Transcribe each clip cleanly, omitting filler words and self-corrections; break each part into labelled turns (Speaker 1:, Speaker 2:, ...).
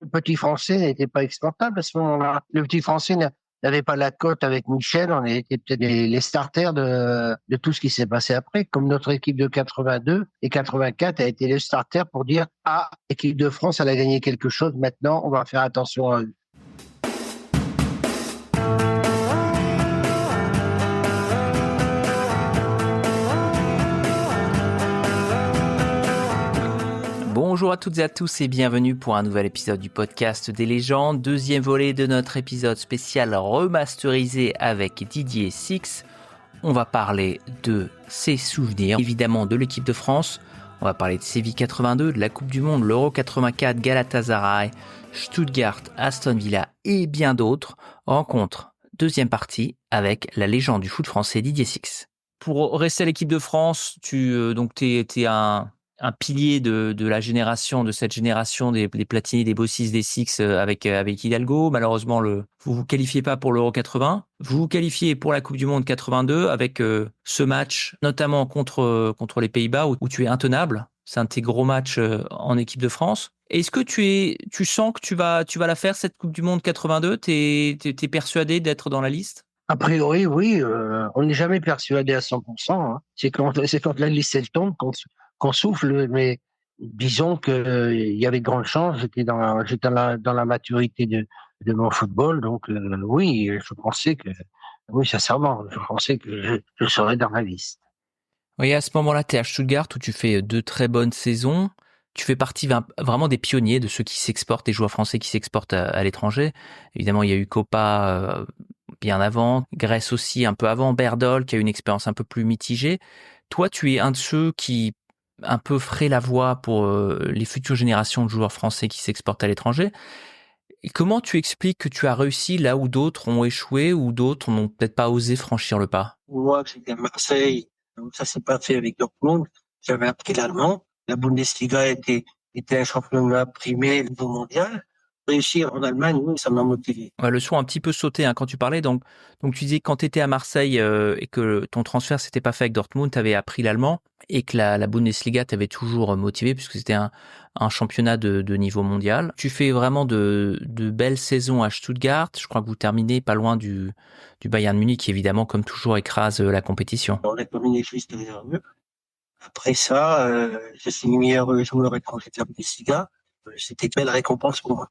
Speaker 1: Le petit français n'était pas exportable à ce moment-là. Le petit français n'avait pas la cote avec Michel. On était peut-être les starters de tout ce qui s'est passé après. Comme notre équipe de 82 et 84 a été les starters pour dire, ah, équipe de France, elle a gagné quelque chose. Maintenant, on va faire attention à eux.
Speaker 2: Bonjour à toutes et à tous et bienvenue pour un nouvel épisode du podcast des légendes, deuxième volet de notre épisode spécial remasterisé avec Didier Six. On va parler de ses souvenirs, évidemment de l'équipe de France, on va parler de Séville 82, de la Coupe du Monde, l'Euro 84, Galatasaray, Stuttgart, Aston Villa et bien d'autres. Rencontre, deuxième partie avec la légende du foot français Didier Six. Pour rester à l'équipe de France, t'es un pilier de la génération, de cette génération des Platini, des Bossis, des Six avec Hidalgo. Malheureusement, vous vous qualifiez pas pour l'Euro 80. Vous vous qualifiez pour la Coupe du Monde 82 avec ce match, notamment contre les Pays-Bas où tu es intenable. C'est un de tes gros matchs en équipe de France. Est-ce que tu sens que tu vas la faire cette Coupe du Monde 82? T'es persuadé d'être dans la liste?
Speaker 1: A priori, oui, on n'est jamais persuadé à 100%. Hein. C'est quand la liste elle tombe qu'on souffle, mais disons que il y avait de grandes chances. J'étais dans la maturité de mon football, donc oui, je pensais que, oui, sincèrement, je pensais que je serais dans la liste.
Speaker 2: Oui, à ce moment-là, tu es à Stuttgart où tu fais deux très bonnes saisons. Tu fais partie vraiment des pionniers de ceux qui s'exportent, des joueurs français qui s'exportent à l'étranger. Évidemment, il y a eu Copa bien avant, Grèce aussi un peu avant, Berdol qui a eu une expérience un peu plus mitigée. Toi, tu es un de ceux qui un peu ferait la voie pour les futures générations de joueurs français qui s'exportent à l'étranger. Et comment tu expliques que tu as réussi là où d'autres ont échoué ou d'autres n'ont peut-être pas osé franchir le pas?
Speaker 1: Moi, j'étais à Marseille, donc ça s'est pas fait avec Dortmund. J'avais appris l'allemand. La Bundesliga était un championnat primé au niveau mondial. Réussir en Allemagne, oui, ça m'a motivé.
Speaker 2: Ouais, le son a un petit peu sauté quand tu parlais. Donc tu disais que quand tu étais à Marseille et que ton transfert s'était pas fait avec Dortmund, tu avais appris l'allemand et que la Bundesliga t'avait toujours motivé puisque c'était un championnat de niveau mondial. Tu fais vraiment de belles saisons à Stuttgart. Je crois que vous terminez pas loin du Bayern Munich qui évidemment comme toujours écrase la compétition.
Speaker 1: On a terminé juste derrière eux. Après ça, je suis meilleur joueur étranger de la Bundesliga. C'était une belle récompense pour moi.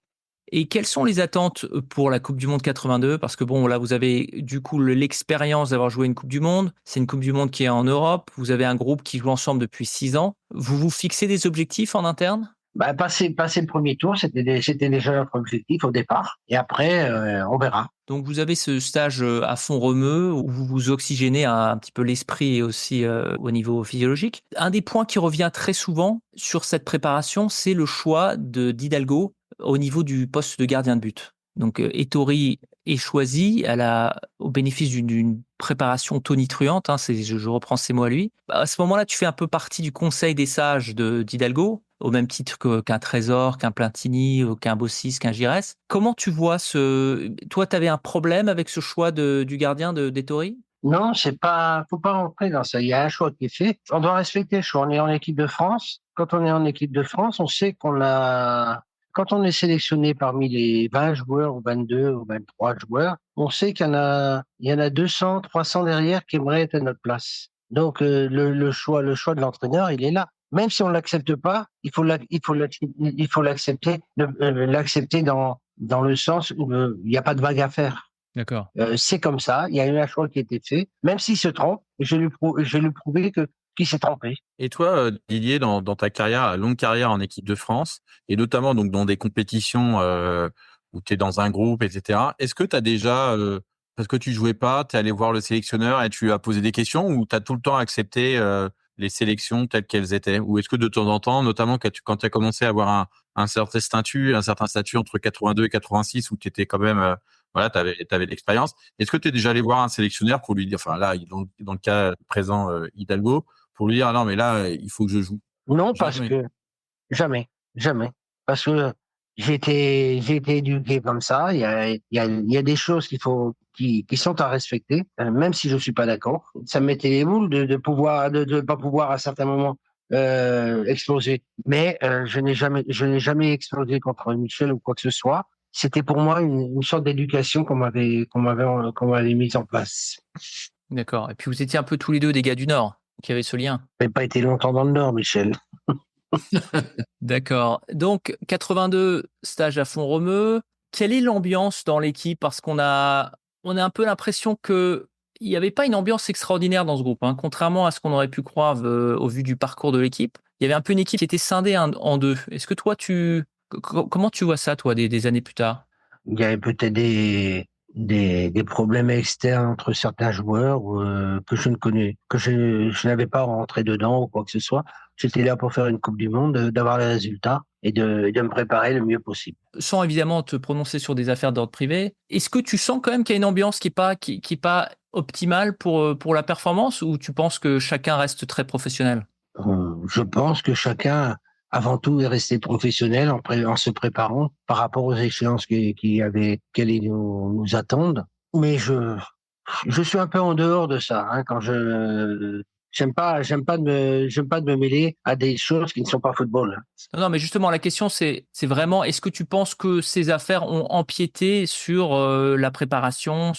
Speaker 2: Et quelles sont les attentes pour la Coupe du Monde 82? Parce que bon, là, vous avez du coup l'expérience d'avoir joué une Coupe du Monde. C'est une Coupe du Monde qui est en Europe. Vous avez un groupe qui joue ensemble depuis 6 ans. Vous vous fixez des objectifs en interne?
Speaker 1: Passer le premier tour, c'était déjà notre objectif au départ. Et après, on verra.
Speaker 2: Donc vous avez ce stage à fond remue où vous vous oxygénez un petit peu l'esprit et aussi au niveau physiologique. Un des points qui revient très souvent sur cette préparation, c'est le choix d'Hidalgo au niveau du poste de gardien de but. Donc Ettori est choisi au bénéfice d'une préparation tonitruante, je reprends ces mots à lui. À ce moment-là, tu fais un peu partie du conseil des sages d'Hidalgo, au même titre qu'un Trésor, qu'un Platini, qu'un Bossis, qu'un Giresse. Comment tu vois Toi, tu avais un problème avec ce choix du gardien d'Ettori?
Speaker 1: Non, faut pas rentrer dans ça. Il y a un choix qui est fait. On doit respecter le choix. On est en équipe de France. Quand on est en équipe de France, on sait quand on est sélectionné parmi les 20 joueurs ou 22 ou 23 joueurs, on sait il y en a 200, 300 derrière qui aimeraient être à notre place. Donc, le choix de l'entraîneur, il est là. Même si on l'accepte pas, il faut l'accepter, l'accepter dans le sens où il n'y a pas de vague à faire.
Speaker 2: D'accord.
Speaker 1: C'est comme ça, il y a eu un choix qui a été fait, même s'il se trompe, je vais lui prouver qu'il s'est trompé.
Speaker 3: Et toi, Didier, dans ta carrière, longue carrière en équipe de France, et notamment donc dans des compétitions où tu es dans un groupe, etc., est-ce que tu as déjà, parce que tu jouais pas, tu es allé voir le sélectionneur et tu as posé des questions, ou tu as tout le temps accepté les sélections telles qu'elles étaient? Ou est-ce que de temps en temps, notamment quand tu as commencé à avoir un certain statut entre 82 et 86, où tu étais quand même, voilà, tu avais de l'expérience, est-ce que tu es déjà allé voir un sélectionneur pour lui dire, enfin là, dans le cas présent, Hidalgo, pour lui dire, ah non, mais là, il faut que je joue?
Speaker 1: Non, parce
Speaker 3: Jamais.
Speaker 1: que jamais, jamais. Parce que j'ai été éduqué comme ça. Il y a des choses qui sont à respecter, même si je suis pas d'accord. Ça me mettait les boules de pas pouvoir à certains moments explosé. Mais je n'ai jamais explosé contre Michel ou quoi que ce soit. C'était pour moi une sorte d'éducation qu'on m'avait mise en place.
Speaker 2: D'accord. Et puis vous étiez un peu tous les deux des gars du Nord, qui avaient ce lien.
Speaker 1: J'ai pas été longtemps dans le Nord, Michel.
Speaker 2: D'accord. Donc 82 stage à Font-Romeu. Quelle est l'ambiance dans l'équipe? Parce qu'on a un peu l'impression que il n'y avait pas une ambiance extraordinaire dans ce groupe, hein. Contrairement à ce qu'on aurait pu croire au vu du parcours de l'équipe. Il y avait un peu une équipe qui était scindée en deux. Est-ce que toi, comment tu vois ça, toi, des années plus tard?
Speaker 1: Il y avait peut-être des problèmes externes entre certains joueurs que je ne connais, je n'avais pas rentré dedans ou quoi que ce soit. J'étais là pour faire une Coupe du Monde, d'avoir les résultats et de me préparer le mieux possible.
Speaker 2: Sans évidemment te prononcer sur des affaires d'ordre privé, est-ce que tu sens quand même qu'il y a une ambiance qui est pas optimale pour la performance, ou tu penses que chacun reste très professionnel?
Speaker 1: Je pense que chacun, avant tout, est resté professionnel en se préparant par rapport aux échéances qui allaient nous attendre. Mais je suis un peu en dehors de ça, hein, j'aime pas de me mêler à des choses qui ne sont pas football.
Speaker 2: Non, non, mais justement, la question, c'est vraiment, est-ce que tu penses que ces affaires ont empiété sur la préparation,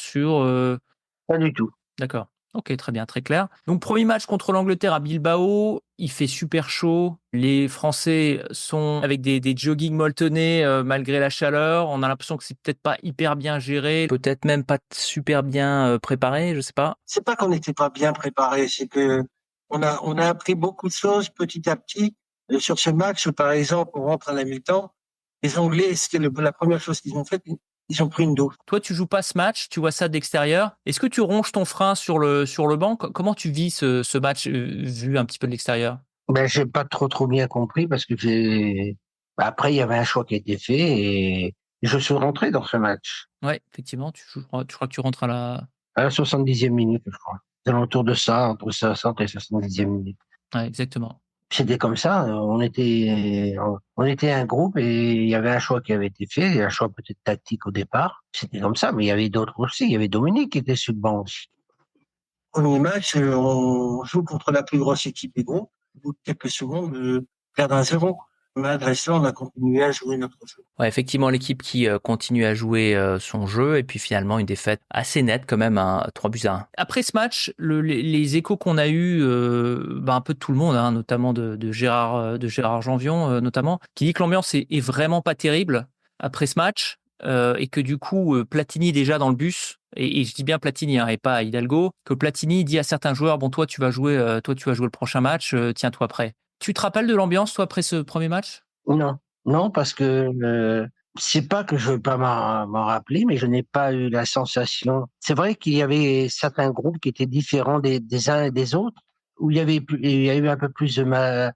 Speaker 1: Pas du tout.
Speaker 2: D'accord. Ok, très bien, très clair. Donc, premier match contre l'Angleterre à Bilbao, il fait super chaud. Les Français sont avec des joggings molletonnés malgré la chaleur. On a l'impression que c'est peut-être pas hyper bien géré, peut-être même pas super bien préparé, je sais pas.
Speaker 1: C'est pas qu'on n'était pas bien préparé, c'est que on a appris beaucoup de choses petit à petit. Sur ce match, par exemple, on rentre à la mi-temps. Les Anglais, la première chose qu'ils ont fait, ils ont pris une douche.
Speaker 2: Toi, tu joues pas ce match, tu vois ça d'extérieur. Est-ce que tu ronges ton frein sur le banc? Comment tu vis ce match vu un petit peu de l'extérieur?
Speaker 1: Ben, j'ai pas trop bien compris parce que après, il y avait un choix qui a été fait et je suis rentré dans ce match
Speaker 2: Ouais, effectivement, je crois que tu rentres
Speaker 1: à la 70e minute, je crois. C'est l'entour de ça, entre 60 et 70e minute.
Speaker 2: Ouais, exactement.
Speaker 1: C'était comme ça, on était un groupe et il y avait un choix qui avait été fait, un choix peut-être tactique au départ. C'était comme ça, mais il y avait d'autres aussi. Il y avait Dominique qui était sur le banc aussi. Premier match, on joue contre la plus grosse équipe du groupe. Au bout de quelques secondes, perdre 1-0. Malgré cela, on a continué à jouer notre jeu.
Speaker 2: Ouais, effectivement, l'équipe qui continue à jouer son jeu, et puis finalement une défaite assez nette quand même, hein, 3-1. Après ce match, les échos qu'on a eus, un peu de tout le monde, hein, notamment de Gérard Janvion, notamment, qui dit que l'ambiance est vraiment pas terrible après ce match, et que du coup, Platini déjà dans le bus, et je dis bien Platini, hein, et pas Hidalgo, que Platini dit à certains joueurs, bon, toi tu vas jouer le prochain match, tiens-toi prêt. Tu te rappelles de l'ambiance, toi, après ce premier match?
Speaker 1: Non, non, parce que c'est pas que je veux pas m'en rappeler, mais je n'ai pas eu la sensation. C'est vrai qu'il y avait certains groupes qui étaient différents des uns et des autres, où il y a eu un peu plus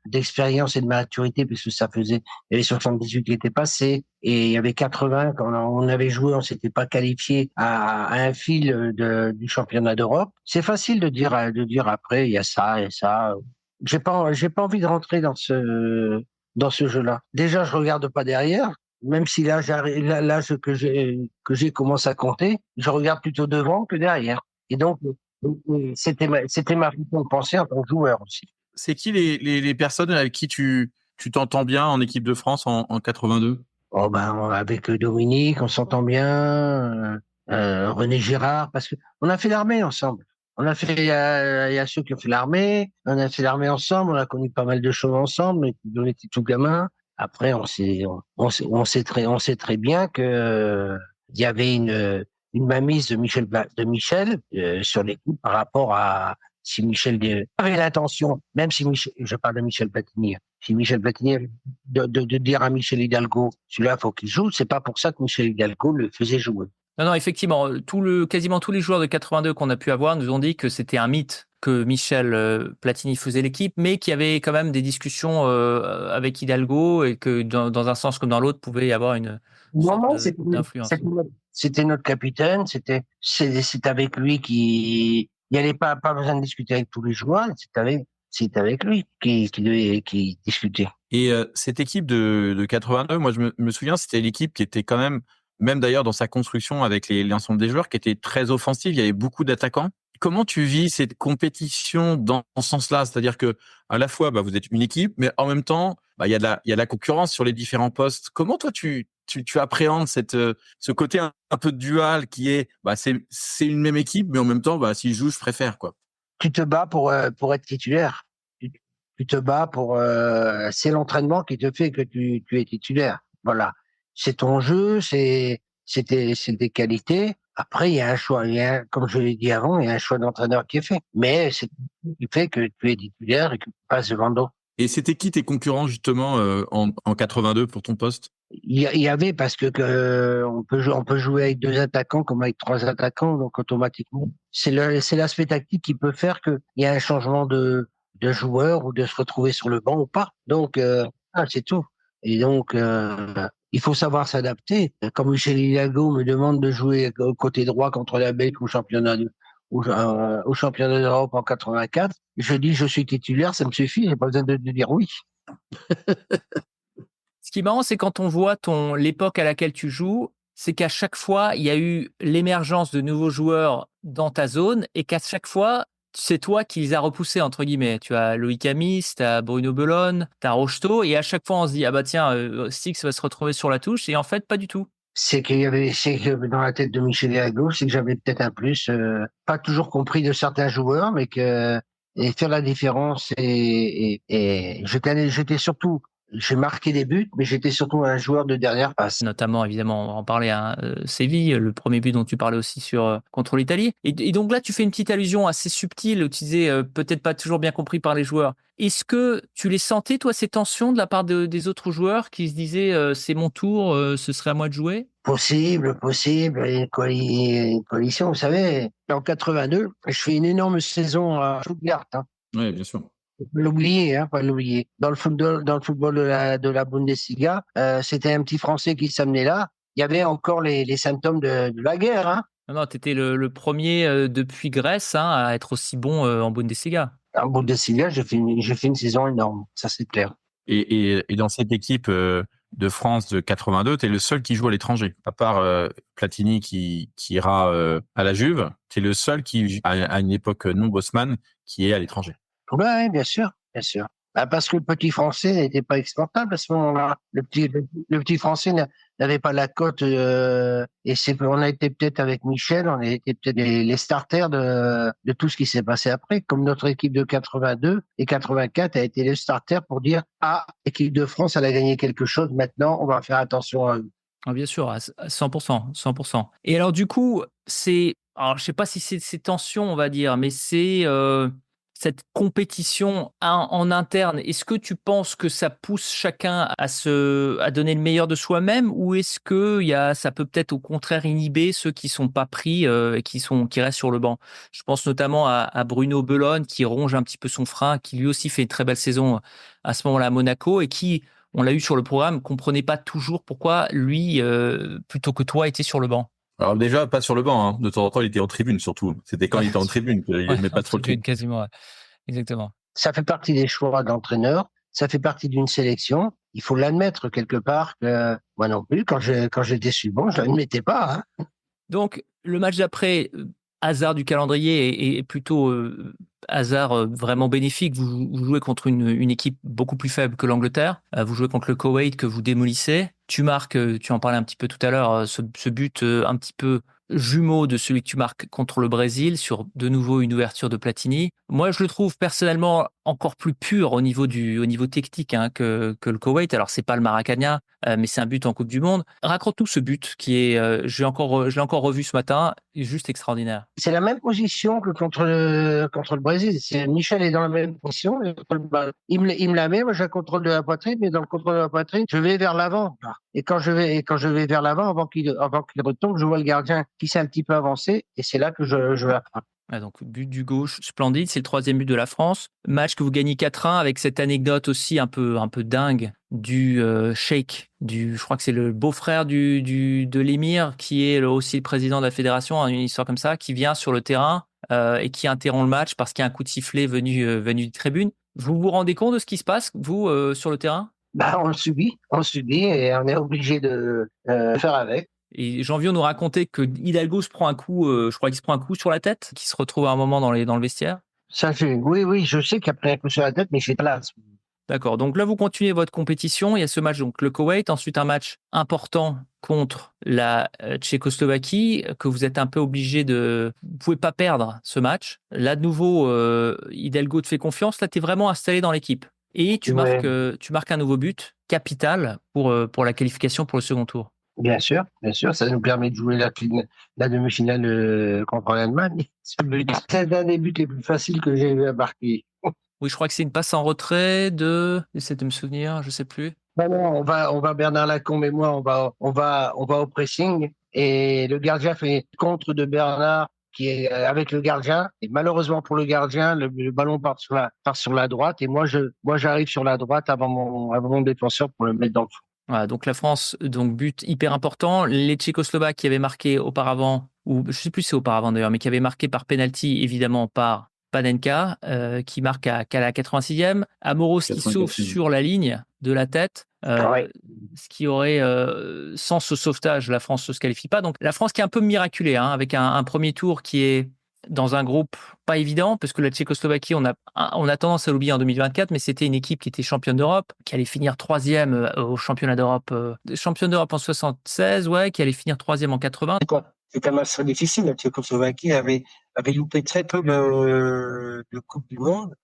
Speaker 1: d'expérience et de maturité, puisque il y avait 78 qui étaient passés, et il y avait 80 quand on avait joué, on s'était pas qualifié à un fil du championnat d'Europe. C'est facile de dire après, il y a ça et ça. J'ai pas envie de rentrer dans ce jeu-là. Déjà, je regarde pas derrière, même si l'âge que j'ai commence à compter, je regarde plutôt devant que derrière. Et donc, c'était ma façon de penser en tant que joueur aussi.
Speaker 3: C'est qui les personnes avec qui tu t'entends bien en équipe de France en 82?
Speaker 1: Oh ben, avec Dominique, on s'entend bien. René Girard, parce que on a fait l'armée ensemble. Il y a ceux qui ont fait l'armée, on a fait l'armée ensemble, on a connu pas mal de choses ensemble, mais on était tout gamins. Après, on sait très bien que il y avait une mainmise de Michel sur l'équipe par rapport à si avait l'intention, même si Michel, je parle de Michel Platini, si Michel Platini de dire à Michel Hidalgo, celui-là faut qu'il joue, c'est pas pour ça que Michel Hidalgo le faisait jouer.
Speaker 2: Non, non, effectivement, quasiment tous les joueurs de 82 qu'on a pu avoir nous ont dit que c'était un mythe que Michel Platini faisait l'équipe, mais qu'il y avait quand même des discussions avec Hidalgo, et que dans un sens comme dans l'autre, pouvait y avoir une sorte
Speaker 1: Non,
Speaker 2: d'influence.
Speaker 1: c'était notre capitaine, c'est avec lui il n'y avait pas besoin de discuter avec tous les joueurs, c'est avec lui qui discutait.
Speaker 3: Et cette équipe de 82, moi je me souviens, c'était l'équipe qui était quand même d'ailleurs dans sa construction avec l'ensemble des joueurs, qui était très offensive. Il y avait beaucoup d'attaquants. comment tu vis cette compétition dans ce sens-là? C'est-à-dire que à la fois, vous êtes une équipe, mais en même temps, il y a de la concurrence sur les différents postes. Comment toi, tu appréhendes ce côté un peu dual qui est, c'est une même équipe, mais en même temps, si je joue, je préfère, quoi.
Speaker 1: Tu te bats pour être titulaire. Tu, tu te bats c'est l'entraînement qui te fait que tu es titulaire. Voilà. C'est ton jeu, c'est tes qualités. Après, il y a un choix. Comme je l'ai dit avant, il y a un choix d'entraîneur qui est fait. Mais c'est qui fait que tu es titulaire et que tu passes devant d'autres.
Speaker 3: Et c'était qui tes concurrents, justement, en 82 pour ton poste?
Speaker 1: Il y avait parce que on peut jouer avec 2 attaquants comme avec 3 attaquants, donc automatiquement c'est l'aspect tactique qui peut faire que il y a un changement de joueur ou de se retrouver sur le banc ou pas. Donc c'est tout. Et donc il faut savoir s'adapter. Comme Michel Hidalgo me demande de jouer au côté droit contre la Belgique au championnat d'Europe en 84, je dis je suis titulaire, ça me suffit, j'ai pas besoin de dire oui.
Speaker 2: Ce qui est marrant, c'est quand on voit l'époque à laquelle tu joues, c'est qu'à chaque fois, il y a eu l'émergence de nouveaux joueurs dans ta zone et qu'à chaque fois, c'est toi qui les as repoussés, entre guillemets. Tu as Loïc Amis, tu as Bruno Bellone, tu as Rocheteau et à chaque fois, on se dit, ah bah tiens, Six va se retrouver sur la touche et en fait, pas du tout.
Speaker 1: C'est que dans la tête de Michel Hidalgo, c'est que j'avais peut-être un plus, pas toujours compris de certains joueurs, mais et faire la différence et j'étais surtout, j'ai marqué des buts, mais j'étais surtout un joueur de dernière passe.
Speaker 2: Notamment, évidemment, on va en parler à Séville, le premier but dont tu parlais aussi contre l'Italie. Et donc là, tu fais une petite allusion assez subtile où tu disais peut-être pas toujours bien compris par les joueurs. Est-ce que tu les sentais, toi, ces tensions de la part des autres joueurs qui se disaient c'est mon tour, ce serait à moi de jouer?
Speaker 1: Possible. Une coalition, vous savez. En 82, je fais une énorme saison à Stuttgart, hein.
Speaker 3: Oui, bien sûr.
Speaker 1: Faut pas l'oublier, hein, pas l'oublier. Dans le football de la Bundesliga, c'était un petit Français qui s'amenait là. Il y avait encore les symptômes de la guerre, hein.
Speaker 2: Non, tu étais le premier depuis Grèce à être aussi bon en Bundesliga.
Speaker 1: En Bundesliga, j'ai fait une saison énorme, ça c'est clair.
Speaker 3: Et dans cette équipe de France de 82, tu es le seul qui joue à l'étranger. À part Platini qui ira à la Juve, tu es le seul qui, à une époque non Bosman, qui est à l'étranger.
Speaker 1: Ouais, bien sûr, bien sûr. Parce que le petit français n'était pas exportable à ce moment-là. Le petit français n'avait pas la cote, on a été peut-être avec Michel, on a été peut-être les starters de tout ce qui s'est passé après, comme notre équipe de 82 et 84 a été les starters pour dire, équipe de France, elle a gagné quelque chose, maintenant, on va faire attention à eux.
Speaker 2: Ah, bien sûr, à 100%, 100%. Et alors du coup, alors je sais pas si c'est ces tensions, on va dire, mais c'est cette compétition en interne. Est-ce que tu penses que ça pousse chacun à donner le meilleur de soi-même, ou est-ce que ça peut peut-être au contraire inhiber ceux qui sont pas pris et qui restent sur le banc? Je pense notamment à Bruno Bellone qui ronge un petit peu son frein, qui lui aussi fait une très belle saison à ce moment-là à Monaco et qui, on l'a eu sur le programme, comprenait pas toujours pourquoi lui, plutôt que toi, était sur le banc.
Speaker 3: Alors déjà, pas sur le banc, hein. De temps en temps, il était en tribune surtout. C'était quand il était en tribune qu'il
Speaker 2: Ouais,
Speaker 3: n'aimait pas trop le truc.
Speaker 2: quasiment, ouais. Exactement.
Speaker 1: Ça fait partie des choix d'entraîneur, ça fait partie d'une sélection. Il faut l'admettre quelque part que moi non plus, quand j'étais sur le banc, je l'admettais pas, hein.
Speaker 2: Donc, le match d'après, hasard du calendrier et plutôt hasard vraiment bénéfique. Vous jouez contre une équipe beaucoup plus faible que l'Angleterre. Vous jouez contre le Koweït que vous démolissez. Tu marques, tu en parlais un petit peu tout à l'heure, ce but un petit peu jumeau de celui que tu marques contre le Brésil sur de nouveau une ouverture de Platini. Moi, je le trouve personnellement encore plus pur au niveau technique que le Koweït. Alors, c'est pas le Maracanã, mais c'est un but en Coupe du Monde. Raconte-nous ce but qui est, je l'ai encore revu ce matin, juste extraordinaire.
Speaker 1: C'est la même position que contre le Brésil. Michel est dans la même position. Il me la met, moi j'ai un contrôle de la poitrine, mais dans le contrôle de la poitrine, je vais vers l'avant. Et quand je vais vers l'avant, avant qu'il retombe, je vois le gardien qui s'est un petit peu avancé, et c'est là que je la frappe.
Speaker 2: Ah, donc, but du gauche, splendide. C'est le 3e but de la France. Match que vous gagnez 4-1 avec cette anecdote aussi un peu dingue du Sheikh, je crois que c'est le beau-frère de l'émir, qui est aussi le président de la fédération, une histoire comme ça, qui vient sur le terrain et qui interrompt le match parce qu'il y a un coup de sifflet venu des tribunes. Vous vous rendez compte de ce qui se passe, vous, sur le terrain?
Speaker 1: On le subit et on est obligé de faire avec.
Speaker 2: Et Jean-Vion nous racontait que Hidalgo se prend un coup, je crois qu'il se prend un coup sur la tête, qu'il se retrouve à un moment dans le vestiaire.
Speaker 1: Oui, je sais qu'il a pris un coup sur la tête, mais j'ai pas là.
Speaker 2: D'accord. Donc là, vous continuez votre compétition. Il y a ce match, donc le Koweït, ensuite un match important contre la Tchécoslovaquie que vous êtes un peu obligé de. Vous pouvez pas perdre ce match. Là, de nouveau, Hidalgo te fait confiance. Là, tu es vraiment installé dans l'équipe et
Speaker 1: Ouais,
Speaker 2: tu marques un nouveau but capital pour la qualification pour le second tour.
Speaker 1: bien sûr, ça nous permet de jouer la demi-finale contre l'Allemagne. C'est l'un des buts les plus faciles que j'ai eu à marquer.
Speaker 2: Oui, je crois que c'est une passe en retrait de. J'essaie de me souvenir, je sais plus.
Speaker 1: Non, on va Bernard Lacombe et moi, on va au pressing et le gardien fait contre de Bernard qui est avec le gardien. Et malheureusement pour le gardien, le ballon part sur la droite et moi j'arrive sur la droite avant mon défenseur pour le mettre dans le fond.
Speaker 2: Voilà, donc la France, donc but hyper important. Les Tchécoslovaques qui avaient marqué auparavant, ou je sais plus si c'est auparavant d'ailleurs, mais qui avaient marqué par penalty évidemment par Panenka, qui marque qu'à la 86e. Amoros qui sauve
Speaker 3: 84e.
Speaker 2: sur la ligne de la tête,
Speaker 1: Ouais.
Speaker 2: ce qui aurait, sans ce sauvetage, la France ne se qualifie pas. Donc la France qui est un peu miraculée, hein, avec un premier tour qui est dans un groupe pas évident, parce que la Tchécoslovaquie, on a tendance à l'oublier en 2024, mais c'était une équipe qui était championne d'Europe, qui allait finir troisième au championnat d'Europe, championne d'Europe en 76, ouais, qui allait finir troisième en 80.
Speaker 1: C'est un match très difficile. La Tchécoslovaquie avait loupé très peu de Coupe du Monde.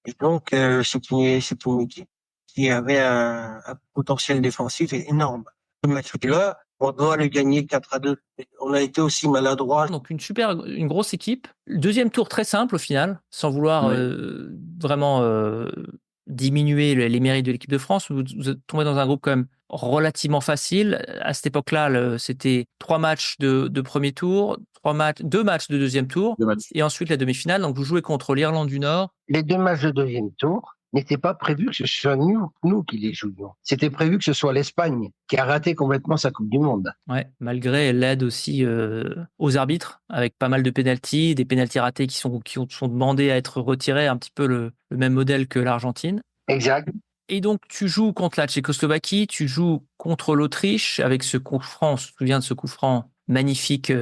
Speaker 1: Et donc, c'est une équipe qui avait un potentiel défensif énorme. Ce match-là, on doit le gagner 4-2. On a été aussi maladroit.
Speaker 2: Donc une grosse équipe. Deuxième tour très simple au final, sans vouloir
Speaker 3: Ouais.
Speaker 2: vraiment diminuer les mérites de l'équipe de France. Vous êtes tombé dans un groupe quand même relativement facile. À cette époque-là, c'était 3 matchs de premier tour, 2 matchs de deuxième tour,
Speaker 3: Deux matchs.
Speaker 2: et ensuite la demi-finale. Donc vous jouez contre l'Irlande du Nord.
Speaker 1: Les deux matchs de deuxième tour n'étaient pas prévus que ce soit nous qui les jouions. C'était prévu que ce soit l'Espagne qui a raté complètement sa Coupe du Monde.
Speaker 2: Ouais, malgré l'aide aussi aux arbitres, avec pas mal de pénaltys, des pénaltys ratés qui sont demandés à être retirés, un petit peu le même modèle que l'Argentine.
Speaker 1: Exact.
Speaker 2: Et donc, tu joues contre la Tchécoslovaquie, tu joues contre l'Autriche avec ce coup franc, on se souvient de ce coup franc magnifique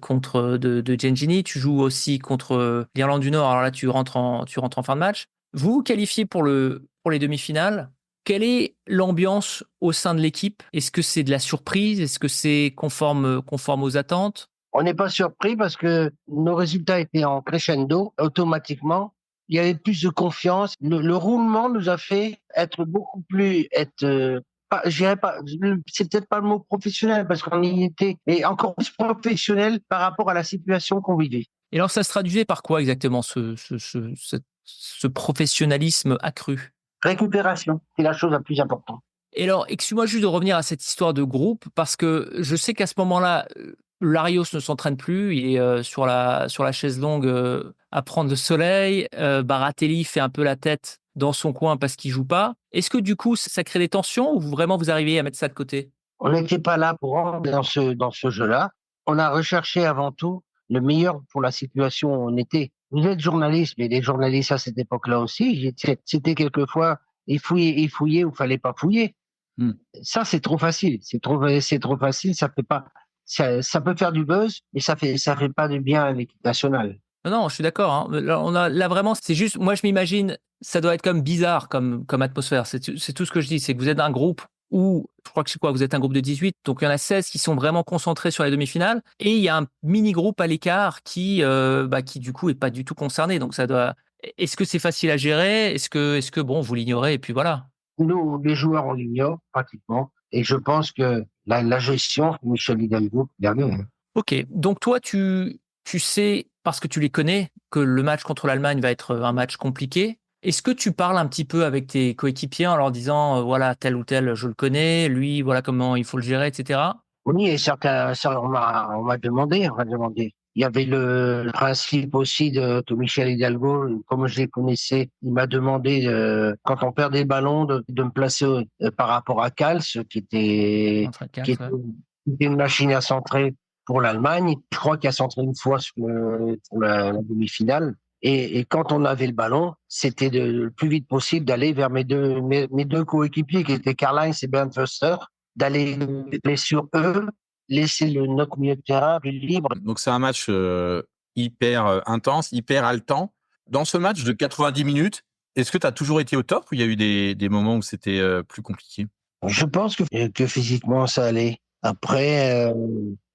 Speaker 2: contre de Gengini. Tu joues aussi contre l'Irlande du Nord. Alors là, tu rentres en fin de match. Vous vous qualifiez pour les demi-finales. Quelle est l'ambiance au sein de l'équipe? Est-ce que c'est de la surprise? Est-ce que c'est conforme aux attentes?
Speaker 1: On n'est pas surpris parce que nos résultats étaient en crescendo automatiquement. Il y avait plus de confiance. Le roulement nous a fait être beaucoup plus, je dirais pas, c'est peut-être pas le mot professionnel parce qu'on y était, mais encore plus professionnel par rapport à la situation qu'on vivait.
Speaker 2: Et alors, ça se traduisait par quoi exactement ce professionnalisme accru?
Speaker 1: Récupération, c'est la chose la plus importante.
Speaker 2: Et alors, excuse-moi juste de revenir à cette histoire de groupe, parce que je sais qu'à ce moment-là, Larios ne s'entraîne plus, il est sur la chaise longue à prendre le soleil. Baratelli fait un peu la tête dans son coin parce qu'il joue pas. Est-ce que du coup, ça crée des tensions ou vraiment vous arrivez à mettre ça de côté?
Speaker 1: On n'était pas là pour rentrer dans ce jeu-là. On a recherché avant tout le meilleur pour la situation où on était. Vous êtes journaliste, mais les journalistes à cette époque-là aussi, c'était quelquefois, il fouillait ou fallait pas fouiller. Ça, c'est trop facile. C'est trop facile. Ça fait pas, ça peut faire du buzz, mais ça fait pas du bien à l'équipe nationale.
Speaker 2: Non, non, je suis d'accord, hein. Là vraiment, c'est juste, moi je m'imagine, ça doit être comme bizarre comme atmosphère. C'est tout ce que je dis, c'est que vous êtes un groupe où, je crois que c'est quoi, vous êtes un groupe de 18, donc il y en a 16 qui sont vraiment concentrés sur les demi-finales, et il y a un mini-groupe à l'écart qui du coup est pas du tout concerné. Donc ça doit. Est-ce que c'est facile à gérer? Est-ce que bon, vous l'ignorez et puis voilà.
Speaker 1: Nous, les joueurs, on l'ignore pratiquement. Et je pense que la gestion, Michel Hidalgo, dernier.
Speaker 2: Ok, donc toi, tu sais, parce que tu les connais, que le match contre l'Allemagne va être un match compliqué. Est-ce que tu parles un petit peu avec tes coéquipiers en leur disant, voilà, tel ou tel, je le connais, lui, voilà comment il faut le gérer, etc.
Speaker 1: Oui, et certains, ça, on m'a demandé. Il y avait le principe aussi que Michel Hidalgo, comme je les connaissais, il m'a demandé, quand on perdait le ballon, de me placer par rapport à Kals,
Speaker 2: Entre
Speaker 1: qui
Speaker 2: quatre,
Speaker 1: était
Speaker 2: ouais.
Speaker 1: une machine à centrer pour l'Allemagne. Je crois qu'il a centré une fois pour la demi-finale. Et quand on avait le ballon, c'était le plus vite possible d'aller vers mes deux coéquipiers qui étaient Karl-Heinz et Bernd Förster, d'aller sur eux laisser notre milieu de terrain plus libre.
Speaker 3: Donc c'est un match hyper intense, hyper haletant. Dans ce match de 90 minutes, est-ce que tu as toujours été au top ou il y a eu des moments où c'était plus compliqué?
Speaker 1: Je pense que physiquement ça allait. Après,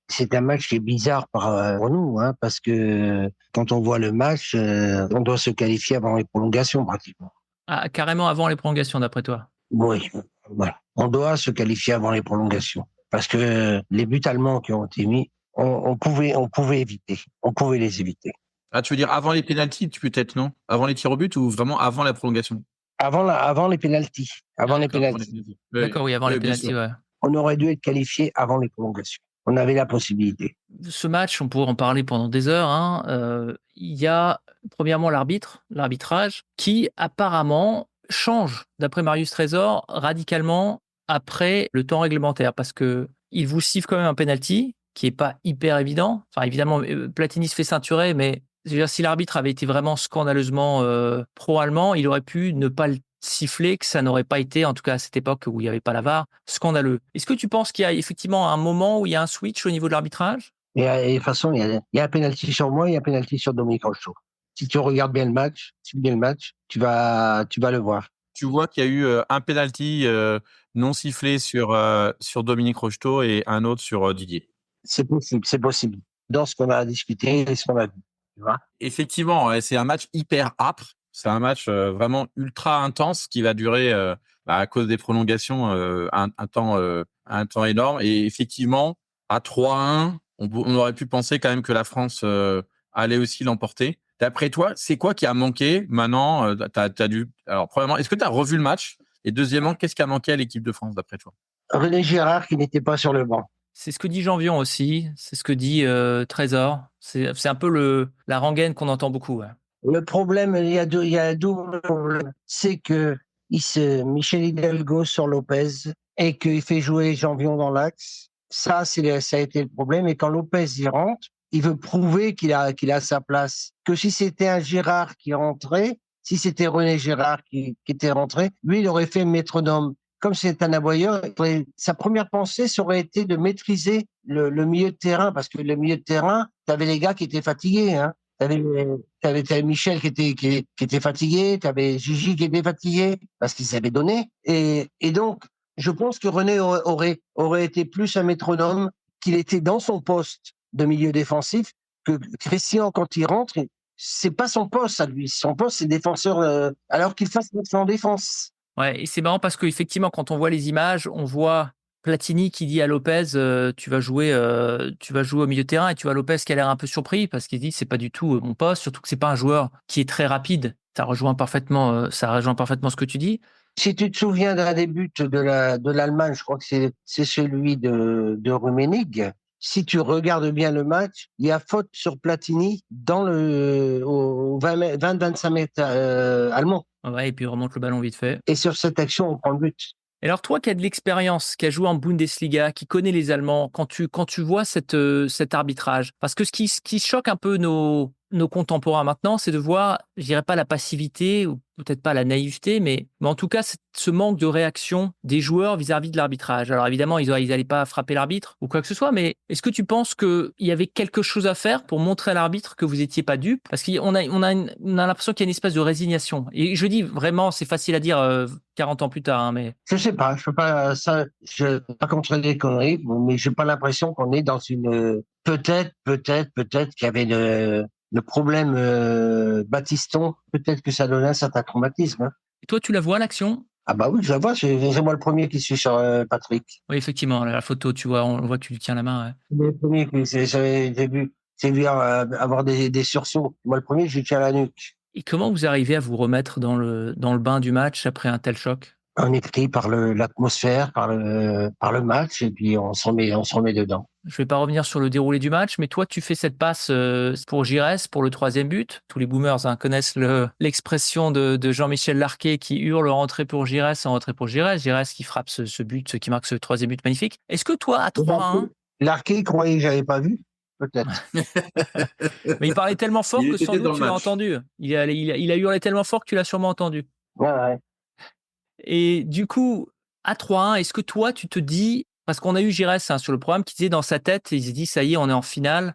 Speaker 1: c'est un match qui est bizarre pour nous, hein, parce que quand on voit le match, on doit se qualifier avant les prolongations pratiquement.
Speaker 2: Ah, carrément avant les prolongations, d'après toi?
Speaker 1: Oui, voilà. On doit se qualifier avant les prolongations parce que les buts allemands qui ont été mis, on pouvait éviter, on pouvait les éviter.
Speaker 3: Ah, tu veux dire avant les pénaltys, peut-être, non? Avant les tirs au but ou vraiment avant la prolongation?
Speaker 1: Avant les pénaltys, avant les
Speaker 3: D'accord, avant les
Speaker 1: pénaltys.
Speaker 3: pénaltys.
Speaker 2: D'accord, oui, avant les
Speaker 3: bien
Speaker 2: pénaltys,
Speaker 3: sûr.
Speaker 2: ouais.
Speaker 1: On aurait dû être qualifié avant les prolongations. On avait la possibilité.
Speaker 2: Ce match, on pourrait en parler pendant des heures, hein. Il y a premièrement l'arbitrage, qui apparemment change, d'après Marius Trésor, radicalement après le temps réglementaire, parce que il vous siffle quand même un penalty qui est pas hyper évident. Enfin, évidemment, Platini se fait ceinturer, mais je veux dire, si l'arbitre avait été vraiment scandaleusement pro-allemand, il aurait pu ne pas le siffler, que ça n'aurait pas été, en tout cas à cette époque où il n'y avait pas la VAR, scandaleux. Est-ce que tu penses qu'il y a effectivement un moment où il y a un switch au niveau de l'arbitrage?
Speaker 1: Et de toute façon, il y a un penalty sur moi, il y a un penalty sur Dominique Rocheteau. Si tu regardes bien le match, tu vas le voir.
Speaker 3: Tu vois qu'il y a eu un penalty non sifflé sur Dominique Rocheteau et un autre sur Didier.
Speaker 1: C'est possible. Dans ce qu'on a discuté et ce qu'on a vu, tu vois.
Speaker 3: Effectivement, ouais, c'est un match hyper âpre. C'est un match vraiment ultra intense qui va durer à cause des prolongations un temps énorme. Et effectivement, à 3-1, on aurait pu penser quand même que la France allait aussi l'emporter. D'après toi, c'est quoi qui a manqué maintenant? Alors, premièrement, est-ce que tu as revu le match? Et deuxièmement, qu'est-ce qui a manqué à l'équipe de France d'après toi?
Speaker 1: René Girard qui n'était pas sur le banc.
Speaker 2: C'est ce que dit Janvion aussi, c'est ce que dit Trésor. C'est un peu la rengaine qu'on entend beaucoup. Ouais.
Speaker 1: Le problème, il y a un double problème. C'est que Michel Hidalgo sur Lopez et qu'il fait jouer Janvion dans l'axe. Ça a été le problème. Et quand Lopez y rentre, il veut prouver qu'il a sa place. Que si c'était un Girard qui rentrait, si c'était René Girard qui était rentré, lui, il aurait fait métronome. Comme c'est un aboyeur, sa première pensée, ça aurait été de maîtriser le milieu de terrain, parce que le milieu de terrain, tu avais les gars qui étaient fatigués, hein. T'avais Michel qui était fatigué, t'avais Gigi qui était fatigué parce qu'ils s'avaient donné. Et donc, je pense que René aurait été plus un métronome qu'il était dans son poste de milieu défensif que Christian quand il rentre. C'est pas son poste à lui. Son poste c'est défenseur alors qu'il fasse en défense.
Speaker 2: Ouais, et c'est marrant parce qu'effectivement, quand on voit les images, on voit Platini qui dit à Lopez tu vas jouer au milieu de terrain, et tu vois Lopez qui a l'air un peu surpris parce qu'il dit c'est pas du tout mon poste, surtout que c'est pas un joueur qui est très rapide. Ça rejoint parfaitement ce que tu dis.
Speaker 1: Si tu te souviens d'un des buts de l'Allemagne, je crois que c'est celui de Rummenigge. Si tu regardes bien le match, il y a faute sur Platini au 20-25 mètres allemand.
Speaker 2: Ouais, et puis il remonte le ballon vite fait.
Speaker 1: Et sur cette action, on prend le but.
Speaker 2: Et alors toi qui as de l'expérience, qui a joué en Bundesliga, qui connaît les Allemands, quand tu vois cet arbitrage, parce que ce qui choque un peu nos contemporains maintenant, c'est de voir, je dirais pas la passivité, ou peut-être pas la naïveté, mais en tout cas ce manque de réaction des joueurs vis-à-vis de l'arbitrage. Alors évidemment, ils n'allaient pas frapper l'arbitre ou quoi que ce soit, mais est-ce que tu penses qu'il y avait quelque chose à faire pour montrer à l'arbitre que vous n'étiez pas dupe? Parce qu'on a l'impression qu'il y a une espèce de résignation. Et je dis vraiment, c'est facile à dire 40 ans plus tard, hein, mais...
Speaker 1: Je sais pas, je peux pas ça, je peux pas contre les conneries, mais j'ai pas l'impression qu'on est dans une peut-être qu'il y avait le problème Battiston, peut-être que ça donnait un certain traumatisme. Hein.
Speaker 2: Et toi, tu la vois, l'action?
Speaker 1: Ah bah oui, je la vois, c'est moi le premier qui suis sur Patrick.
Speaker 2: Oui, effectivement, la photo, tu vois, on voit que tu lui tiens la main. Ouais.
Speaker 1: Le premier qui j'ai vu avoir des sursauts. Moi le premier, je lui tiens la nuque.
Speaker 2: Et comment vous arrivez à vous remettre dans le bain du match après un tel choc?
Speaker 1: On est pris par l'atmosphère, par le match, et puis on se remet dedans.
Speaker 2: Je vais pas revenir sur le déroulé du match, mais toi, tu fais cette passe pour Giresse pour le 3e but. Tous les boomers connaissent l'expression de Jean-Michel Larquet qui hurle en rentrée pour Giresse, en rentrée pour Giresse. Giresse qui frappe ce but, qui marque ce 3e but magnifique. Est-ce que toi, à 3-1...
Speaker 1: Larquet croyait que j'avais pas vu, peut-être.
Speaker 2: Mais il parlait tellement fort que sans doute tu l'as
Speaker 3: match.
Speaker 2: entendu. Il a hurlé tellement fort que tu l'as sûrement entendu.
Speaker 1: Ouais.
Speaker 2: Et du coup, à 3-1, est-ce que toi, tu te dis, Parce qu'on a eu Giresse sur le programme qui disait dans sa tête, il s'est dit ça y est, on est en finale.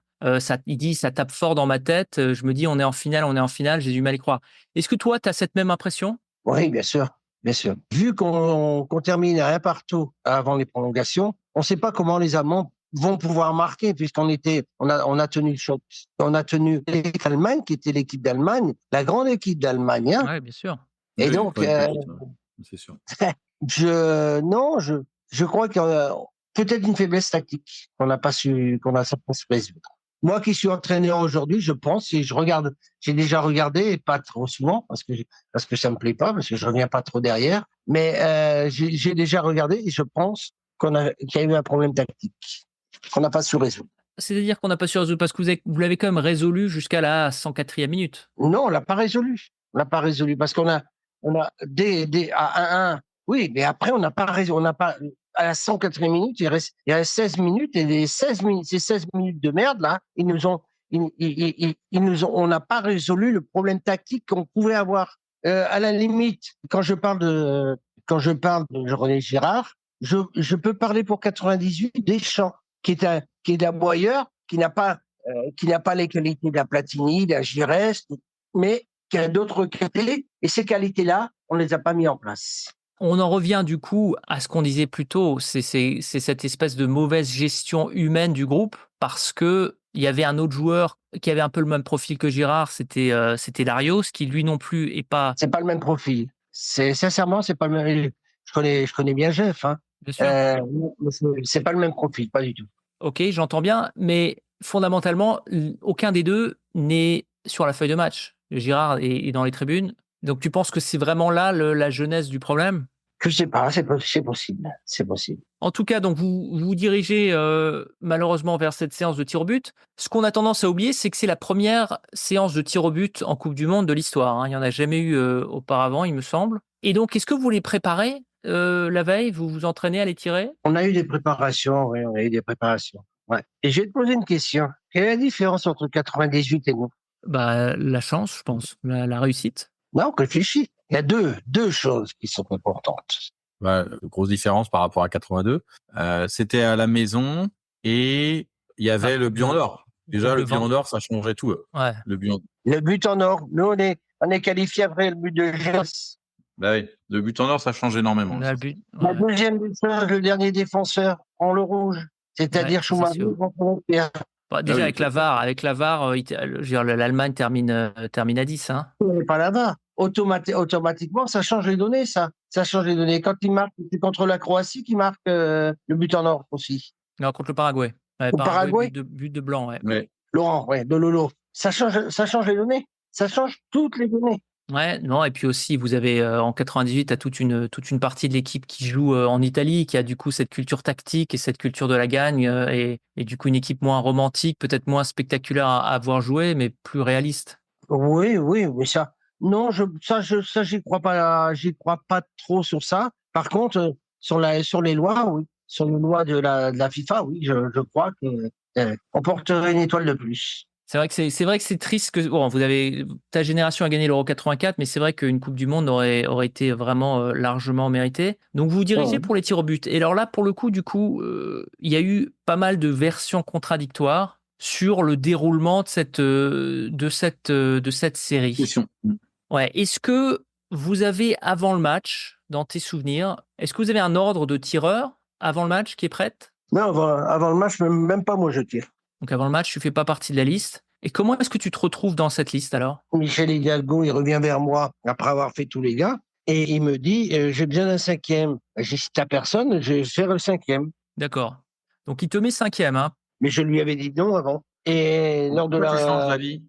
Speaker 2: Il dit ça tape fort dans ma tête. Je me dis on est en finale, j'ai du mal à y croire. Est-ce que toi, tu as cette même impression?
Speaker 1: Oui, bien sûr, bien sûr. Vu qu'on termine un partout avant les prolongations, on ne sait pas comment les Allemands vont pouvoir marquer puisqu'on a tenu le choc. On a tenu l'équipe d'Allemagne qui était l'équipe d'Allemagne, la grande équipe d'Allemagne. Hein.
Speaker 2: Oui, bien sûr.
Speaker 1: Et
Speaker 3: Oui,
Speaker 1: donc,
Speaker 3: pas une petite, c'est sûr.
Speaker 1: je crois qu'il y a peut-être une faiblesse tactique qu'on n'a pas su résoudre. Moi qui suis entraîneur aujourd'hui, je pense, et j'ai déjà regardé, et pas trop souvent, parce que ça me plaît pas, parce que je reviens pas trop derrière, mais j'ai déjà regardé et je pense qu'il y a eu un problème tactique qu'on n'a pas su résoudre.
Speaker 2: C'est-à-dire qu'on n'a pas su résoudre parce que vous l'avez quand même résolu jusqu'à la 104e minute.
Speaker 1: Non, on l'a pas résolu. On l'a pas résolu parce qu'on a à 1-1. Oui, mais après on n'a pas résolu. On n'a pas à la 104e minute, il reste 16 minutes et ces 16 minutes de merde là, ils nous ont, on n'a pas résolu le problème tactique qu'on pouvait avoir. À la limite, quand je parle de René Girard, je peux parler pour 98 Deschamps, qui est un boyeur, qui n'a pas les qualités d'un Platini, d'un Giresse, mais qui a d'autres qualités, et ces qualités-là, on ne les a pas mis en place.
Speaker 2: On en revient du coup à ce qu'on disait plus tôt, c'est cette espèce de mauvaise gestion humaine du groupe, parce que il y avait un autre joueur qui avait un peu le même profil que Girard, c'était Larios, qui lui non plus est pas...
Speaker 1: C'est pas le même profil. Sincèrement, c'est pas le même. Je connais bien Jeff, hein.
Speaker 2: Bien sûr.
Speaker 1: C'est pas le même profil, pas du tout.
Speaker 2: Ok, j'entends bien, mais fondamentalement, aucun des deux n'est sur la feuille de match. Girard est dans les tribunes. Donc tu penses que c'est vraiment là la genèse du problème?
Speaker 1: Je sais pas, c'est possible, c'est possible.
Speaker 2: En tout cas, donc vous vous dirigez malheureusement vers cette séance de tir au but. Ce qu'on a tendance à oublier, c'est que c'est la première séance de tir au but en Coupe du Monde de l'histoire. Hein. Il n'y en a jamais eu auparavant, il me semble. Et donc, est-ce que vous les préparez la veille? Vous vous entraînez à les tirer?
Speaker 1: On a eu des préparations, oui, on a eu des préparations. Ouais. Et je vais te poser une question. Quelle est la différence entre 98 et nous?
Speaker 2: Bah, la chance, je pense, la réussite.
Speaker 1: Non, réfléchis. Il y a deux choses qui sont importantes.
Speaker 3: Bah, grosse différence par rapport à 82. C'était à la maison et il y avait le but en or. Déjà, le but en or, ça changerait tout.
Speaker 2: Ouais.
Speaker 1: Le but en or. Nous, on est qualifié après le but de Gers.
Speaker 3: Bah oui, le but en or, ça change énormément.
Speaker 2: La
Speaker 1: deuxième chose, le dernier défenseur en le rouge, c'est-à-dire Schumacher.
Speaker 2: Bah, déjà, avec la VAR, l'Allemagne termine à 10. Hein.
Speaker 1: C'est pas la VAR. Automatiquement, ça change les données, ça. Ça change les données. Quand il marque, c'est contre la Croatie qui marque le but en or aussi.
Speaker 2: Non, contre le Paraguay. Ouais,
Speaker 1: Paraguay.
Speaker 2: But de blanc, ouais.
Speaker 3: Ouais.
Speaker 1: Laurent, ouais, de Lolo. Ça change les données. Ça change toutes les données.
Speaker 2: Ouais, non, et puis aussi, vous avez en 98, t'as toute une partie de l'équipe qui joue en Italie, qui a du coup cette culture tactique et cette culture de la gagne, et du coup une équipe moins romantique, peut-être moins spectaculaire à voir jouer, mais plus réaliste.
Speaker 1: Oui, mais ça, non, j'y crois pas trop sur ça. Par contre, sur les lois, oui, sur les lois de la FIFA, oui, je crois que on porterait une étoile de plus.
Speaker 2: C'est vrai que c'est triste que bon, ta génération a gagné l'Euro 84, mais c'est vrai qu'une Coupe du Monde aurait été vraiment largement méritée. Donc vous vous dirigez pour les tirs au but. Et alors là, pour le coup, il y a eu pas mal de versions contradictoires sur le déroulement de cette série.
Speaker 3: Question.
Speaker 2: Ouais. Est-ce que vous avez avant le match, dans tes souvenirs, est-ce que vous avez un ordre de tireurs avant le match qui est prête?
Speaker 1: Non, avant le match, même pas moi je tire.
Speaker 2: Donc avant le match, tu fais pas partie de la liste. Et comment est-ce que tu te retrouves dans cette liste alors?
Speaker 1: Michel Hidalgo, il revient vers moi après avoir fait tous les gars et il me dit j'ai besoin d'un 5e. J'ai dit t'as personne, je vais faire le 5e.
Speaker 2: D'accord. Donc il te met 5e, hein?
Speaker 1: Mais je lui avais dit non avant. Et lors de
Speaker 3: tu changes d'avis?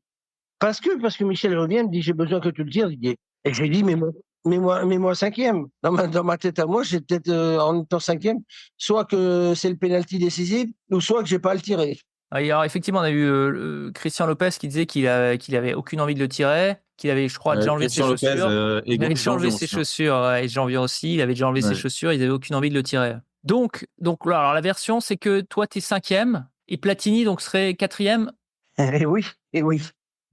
Speaker 1: Parce que Michel revient, il me dit j'ai besoin que tu le tires, Didier. Et je lui dis mais moi 5e. Dans ma tête à moi, j'ai peut-être en étant 5e, soit que c'est le pénalty décisif, ou soit que j'ai pas à le tirer.
Speaker 2: Alors effectivement, on a eu Christian Lopez qui disait qu'il avait aucune envie de le tirer, qu'il avait, je crois, déjà enlevé ses chaussures. Il avait déjà enlevé ses chaussures, et Jean-Vian aussi, il avait déjà enlevé ses chaussures, il n'avait aucune envie de le tirer. Donc alors, la version, c'est que toi, tu es 5e, et Platini donc serait 4e?
Speaker 1: Et oui.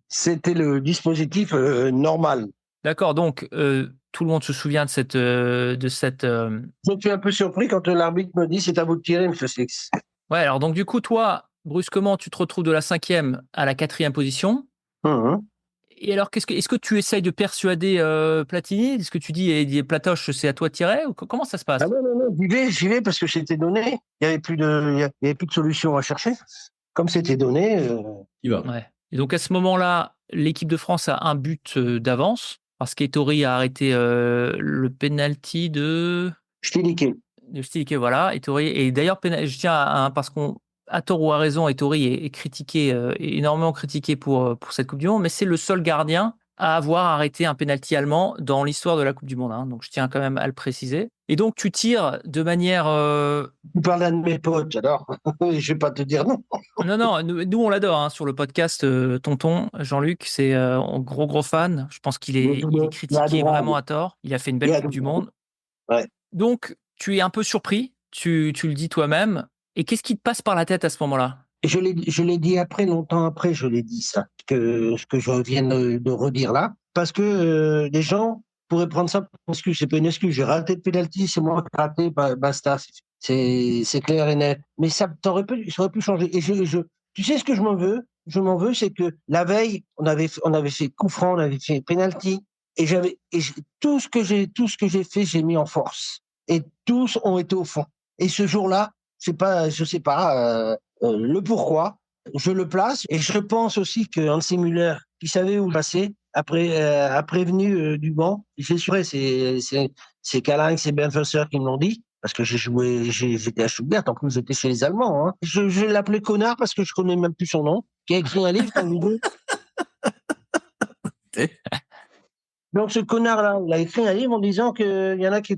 Speaker 1: C'était le dispositif normal.
Speaker 2: D'accord, donc tout le monde se souvient de cette...
Speaker 1: Je suis un peu surpris quand l'arbitre me dit c'est à vous de tirer, monsieur Six.
Speaker 2: Ouais, alors donc du coup, toi, brusquement, tu te retrouves de la 5e à la 4e position.
Speaker 1: Mhm.
Speaker 2: Et alors, est-ce que tu essayes de persuader Platini? Est-ce que tu dis, Platoche, c'est à toi de tirer? Ou comment ça se
Speaker 1: Ah
Speaker 2: passe?
Speaker 1: non, non, non, j'y vais parce que c'était donné. Il y avait plus de solution à chercher. Comme c'était donné, il va.
Speaker 2: Ouais. Et donc à ce moment-là, l'équipe de France a un but d'avance parce qu'Ettori a arrêté le penalty
Speaker 1: Je t'ai niqué.
Speaker 2: de Stick, voilà. Ettori, et d'ailleurs, je tiens parce qu'on à tort ou à raison, Ettori est critiqué, énormément critiqué pour cette Coupe du Monde, mais c'est le seul gardien à avoir arrêté un penalty allemand dans l'histoire de la Coupe du Monde, hein. Donc je tiens quand même à le préciser. Et donc tu tires de manière
Speaker 1: Tu parles à un de mes potes, alors je vais pas te dire non.
Speaker 2: non, non, nous on l'adore, hein, sur le podcast, Tonton, Jean-Luc, c'est un gros fan. Je pense il est
Speaker 1: Il est
Speaker 2: critiqué vraiment
Speaker 1: adorable.
Speaker 2: à tort. Il a fait une
Speaker 1: Il
Speaker 2: belle
Speaker 1: est
Speaker 2: Coupe du
Speaker 1: adorable.
Speaker 2: Monde.
Speaker 1: Ouais.
Speaker 2: Donc, tu es un peu surpris, tu le dis toi-même. Et qu'est-ce qui te passe par la tête à ce moment-là?
Speaker 1: Et je l'ai dit après, longtemps après, je l'ai dit ça, ce que je viens de redire là, parce que les gens pourraient prendre ça pour une excuse. C'est pas une excuse. J'ai raté le penalty, c'est moi qui ai raté, basta. C'est clair et net. Mais ça aurait pu changer. Et tu sais ce que je m'en veux? Je m'en veux, c'est que la veille, on avait fait coup franc, on avait fait penalty, tout ce que j'ai fait, j'ai mis en force. Et tous ont été au fond. Et ce jour-là, je sais pas. Le pourquoi, je le place et je pense aussi que Hansi Müller, qui savait où passer, a prévenu du banc. J'ai sûr, c'est Kalain, c'est Benfusser qui me l'ont dit. Parce que j'étais à Stuttgart, en plus j'étais chez les Allemands. Hein. Je l'appelais connard parce que je connais même plus son nom, qui a écrit un livre quand il dit. Donc ce connard-là, il a écrit un livre en disant qu'il y en a qui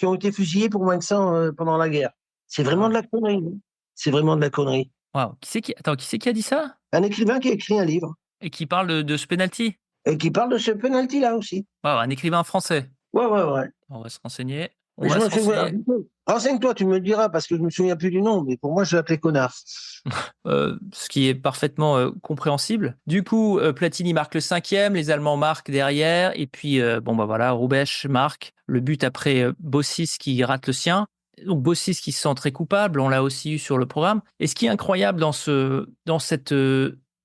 Speaker 1: ont été fusillés pour moins que ça pendant la guerre. C'est vraiment de la connerie. Hein. C'est vraiment de la connerie.
Speaker 2: Waouh. Qui c'est qui a dit ça?
Speaker 1: Un écrivain qui a écrit un livre
Speaker 2: Et qui parle de ce penalty?
Speaker 1: et qui parle de ce penalty-là aussi.
Speaker 2: Waouh, un écrivain français.
Speaker 1: Ouais, ouais, ouais.
Speaker 2: On va se renseigner. On
Speaker 1: Mais je
Speaker 2: va
Speaker 1: me
Speaker 2: se
Speaker 1: souviens.
Speaker 2: renseigner.
Speaker 1: Renseigne-toi, tu me le diras parce que je me souviens plus du nom, mais pour moi, je l'appelais connard.
Speaker 2: Ce qui est parfaitement compréhensible. Du coup, Platini marque le 5e, les Allemands marquent derrière, et puis bon bah voilà, Roubesch marque le but après Bossis qui rate le sien. Donc Bossis qui se sent très coupable, on l'a aussi eu sur le programme. Et ce qui est incroyable dans cette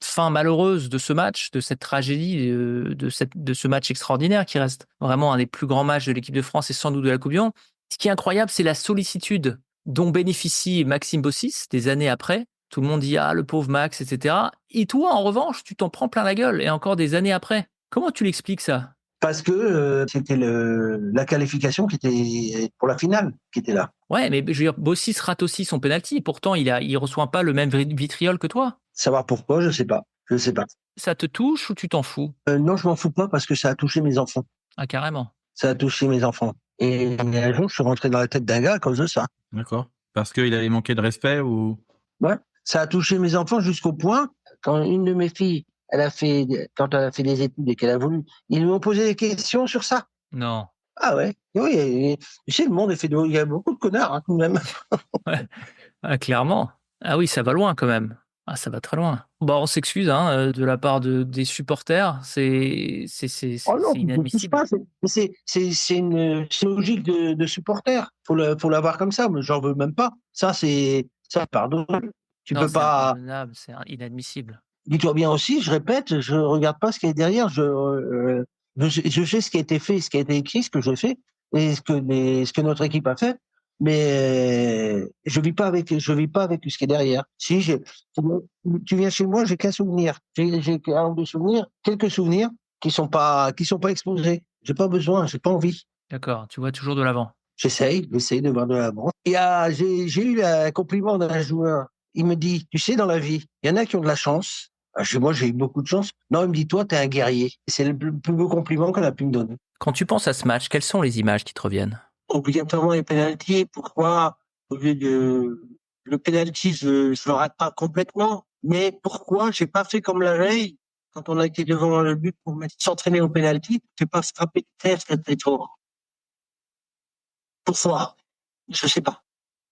Speaker 2: fin malheureuse de ce match, de cette tragédie, de ce match extraordinaire qui reste vraiment un des plus grands matchs de l'équipe de France et sans doute de la Coupe du Monde. Ce qui est incroyable, c'est la sollicitude dont bénéficie Maxime Bossis des années après. Tout le monde dit ah le pauvre Max, etc. Et toi, en revanche, tu t'en prends plein la gueule et encore des années après. Comment tu l'expliques ça?
Speaker 1: Parce que c'était la qualification qui était pour la finale qui était là.
Speaker 2: Ouais, mais je veux dire, Bossis rate aussi son penalty. Pourtant, il reçoit pas le même vitriol que toi.
Speaker 1: Savoir pourquoi, je sais pas. Je sais pas.
Speaker 2: Ça te touche ou tu t'en fous?
Speaker 1: Non, je m'en fous pas parce que ça a touché mes enfants.
Speaker 2: Ah, carrément.
Speaker 1: Ça a touché mes enfants. Et un jour, je suis rentré dans la tête d'un gars à cause de ça.
Speaker 3: D'accord. Parce qu'il avait manqué de respect ou...
Speaker 1: Ouais. Ça a touché mes enfants jusqu'au point, quand une de mes filles, quand elle a fait des études et qu'elle a voulu, ils m'ont posé des questions sur ça.
Speaker 2: Non.
Speaker 1: Ah ouais. Oui, tu sais, le monde est fait il y a beaucoup de connards, hein, tout de même.
Speaker 2: Ouais. Ah, clairement. Ah oui, ça va loin quand même. Ah, ça va très loin. Bon, on s'excuse hein, de la part des supporters.
Speaker 1: Oh non,
Speaker 2: C'est
Speaker 1: tu ne touches
Speaker 2: inadmissible.
Speaker 1: pas. C'est une logique de supporter. Faut l'avoir comme ça, mais j'en veux même pas. Ça, pardon. Tu
Speaker 2: Non,
Speaker 1: peux
Speaker 2: c'est
Speaker 1: pas.
Speaker 2: impardonnable, c'est inadmissible.
Speaker 1: Dis-toi bien aussi, je répète, je regarde pas ce qu'il y a derrière. Je fais ce qui a été fait, ce qui a été écrit, ce que je fais et ce que notre équipe a fait. Mais je vis pas avec ce qui est derrière. Si tu viens chez moi, j'ai qu'un souvenir. J'ai un ou deux souvenirs, quelques souvenirs qui sont pas exposés. J'ai pas besoin, j'ai pas envie.
Speaker 2: D'accord, tu vois toujours de l'avant.
Speaker 1: J'essaye de voir de l'avant. J'ai eu un compliment d'un joueur. Il me dit, tu sais, dans la vie, il y en a qui ont de la chance. Moi, j'ai eu beaucoup de chance. Non, il me dit, toi, t'es un guerrier. C'est le plus beau compliment qu'on a pu me donner.
Speaker 2: Quand tu penses à ce match, quelles sont les images qui te reviennent?
Speaker 1: Obligatoirement les pénaltys. Pourquoi, au lieu de le penalty, je le rate pas complètement. Mais pourquoi j'ai pas fait comme la veille, quand on a été devant le but pour s'entraîner au penalty, j'ai pas frappé de tête très fort. Pourquoi? Je sais pas.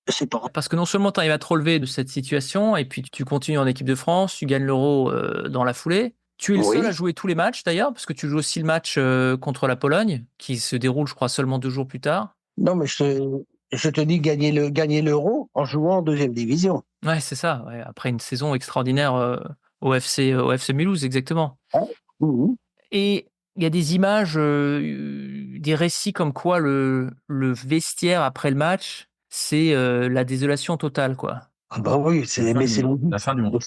Speaker 1: Je sais pas.
Speaker 2: Parce que non seulement tu arrives à te relever de cette situation, et puis tu continues en équipe de France, tu gagnes l'Euro dans la foulée, Tu es le seul
Speaker 1: Oui.
Speaker 2: à jouer tous les matchs d'ailleurs, parce que tu joues aussi le match contre la Pologne, qui se déroule, je crois, seulement 2 jours plus tard.
Speaker 1: Non, mais je te dis gagner l'Euro en jouant en deuxième division.
Speaker 2: Ouais, c'est ça. Ouais, après une saison extraordinaire au FC Mulhouse, exactement.
Speaker 1: Hein. Mhm.
Speaker 2: Et il y a des images, des récits comme quoi le vestiaire après le match, c'est la désolation totale, quoi.
Speaker 1: Ah bah oui, mais c'est logique.
Speaker 3: La fin du monde.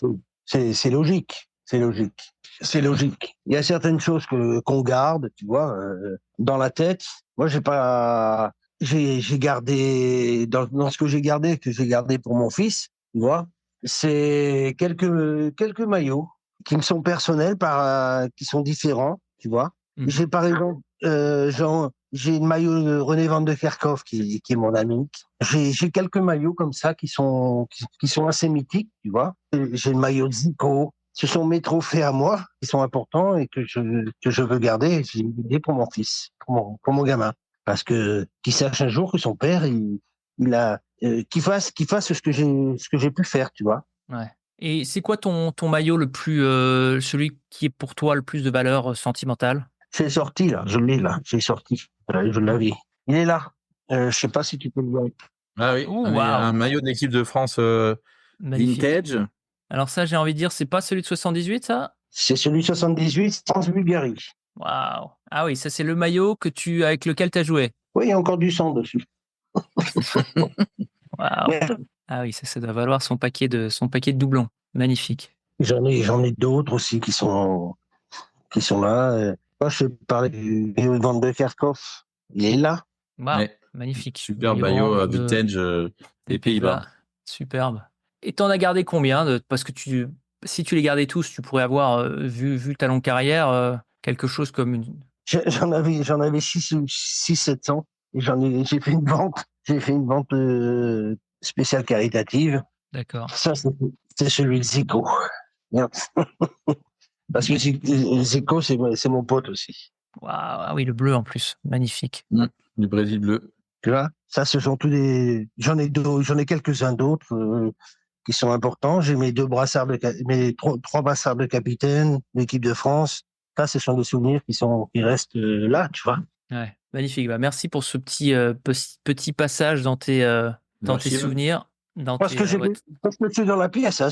Speaker 1: C'est logique. C'est logique. C'est logique. Il y a certaines choses qu'on garde, tu vois, dans la tête. Moi, j'ai gardé dans ce que j'ai gardé pour mon fils, tu vois, c'est quelques maillots qui me sont personnels qui sont différents, tu vois.
Speaker 2: Mmh.
Speaker 1: J'ai par exemple, j'ai une maillot de René Van de Kerkhoff qui est mon ami. J'ai quelques maillots comme ça qui sont assez mythiques, tu vois. J'ai le maillot de Zico. Ce sont mes trophées à moi qui sont importants et que je veux garder. J'ai gardé pour mon fils, pour mon gamin, parce que qu'il sache un jour que son père, qu'il fasse ce que j'ai pu faire, tu vois.
Speaker 2: Ouais. Et c'est quoi ton maillot le plus, celui qui est pour toi le plus de valeur sentimentale?
Speaker 1: C'est sorti là, je l'ai là, j'ai sorti, je l'avais. Il est là. Je sais pas si tu peux le voir.
Speaker 3: Ah oui,
Speaker 2: Oh,
Speaker 3: un
Speaker 2: waouh!
Speaker 3: maillot de l'équipe de France
Speaker 2: Magnifique.
Speaker 3: vintage.
Speaker 2: Alors ça, j'ai envie de dire, c'est pas celui de 78, ça?
Speaker 1: C'est celui de 78 sans Bulgarie.
Speaker 2: Waouh! Ah oui, ça, c'est le maillot avec lequel tu as joué?
Speaker 1: Oui, il y a encore du sang dessus.
Speaker 2: Waouh! Ah oui, ça doit valoir son paquet de doublons. Magnifique.
Speaker 1: J'en ai d'autres aussi qui sont là. Moi, je parlais du Van de Kerkhoff. Il est là.
Speaker 2: Waouh!
Speaker 3: Ouais.
Speaker 2: Magnifique.
Speaker 3: Super maillot
Speaker 2: Orange
Speaker 3: vintage des Pays-Bas.
Speaker 2: Superbe. Et t'en as gardé combien parce que si tu les gardais tous, tu pourrais avoir, vu ta longue carrière, quelque chose comme une.
Speaker 1: J'en avais 700. Et j'ai fait une vente. J'ai fait une vente spéciale caritative.
Speaker 2: D'accord.
Speaker 1: Ça, c'est celui de Zico. Merde. Parce que Zico, c'est mon pote aussi.
Speaker 2: Waouh! Ah oui, le bleu en plus. Magnifique.
Speaker 3: Du Brésil bleu.
Speaker 1: Tu vois, ça, ce sont tous des. J'en ai quelques-uns d'autres qui sont importants. J'ai mes trois brassards de capitaine, l'équipe de France. Ça, ce sont des souvenirs qui restent là, tu vois.
Speaker 2: Ouais, magnifique. Bah, merci pour ce petit passage dans tes souvenirs,
Speaker 1: Parce que
Speaker 2: ouais.
Speaker 1: parce que c'est dans la pièce, hein,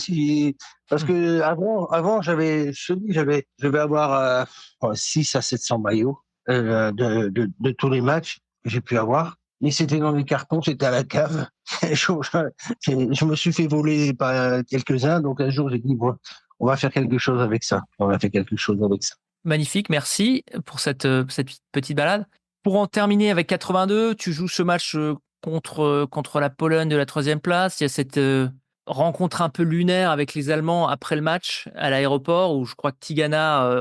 Speaker 1: parce que avant, je vais avoir 6 à 700 maillots de tous les matchs que j'ai pu avoir. Mais c'était dans les cartons, c'était à la cave. Je me suis fait voler par quelques-uns, donc un jour j'ai dit bon, on va faire quelque chose avec ça. On va faire quelque chose avec ça.
Speaker 2: Magnifique, merci pour cette petite balade. Pour en terminer avec 82, tu joues ce match contre la Pologne de la 3e place. Il y a cette rencontre un peu lunaire avec les Allemands après le match à l'aéroport où je crois que Tigana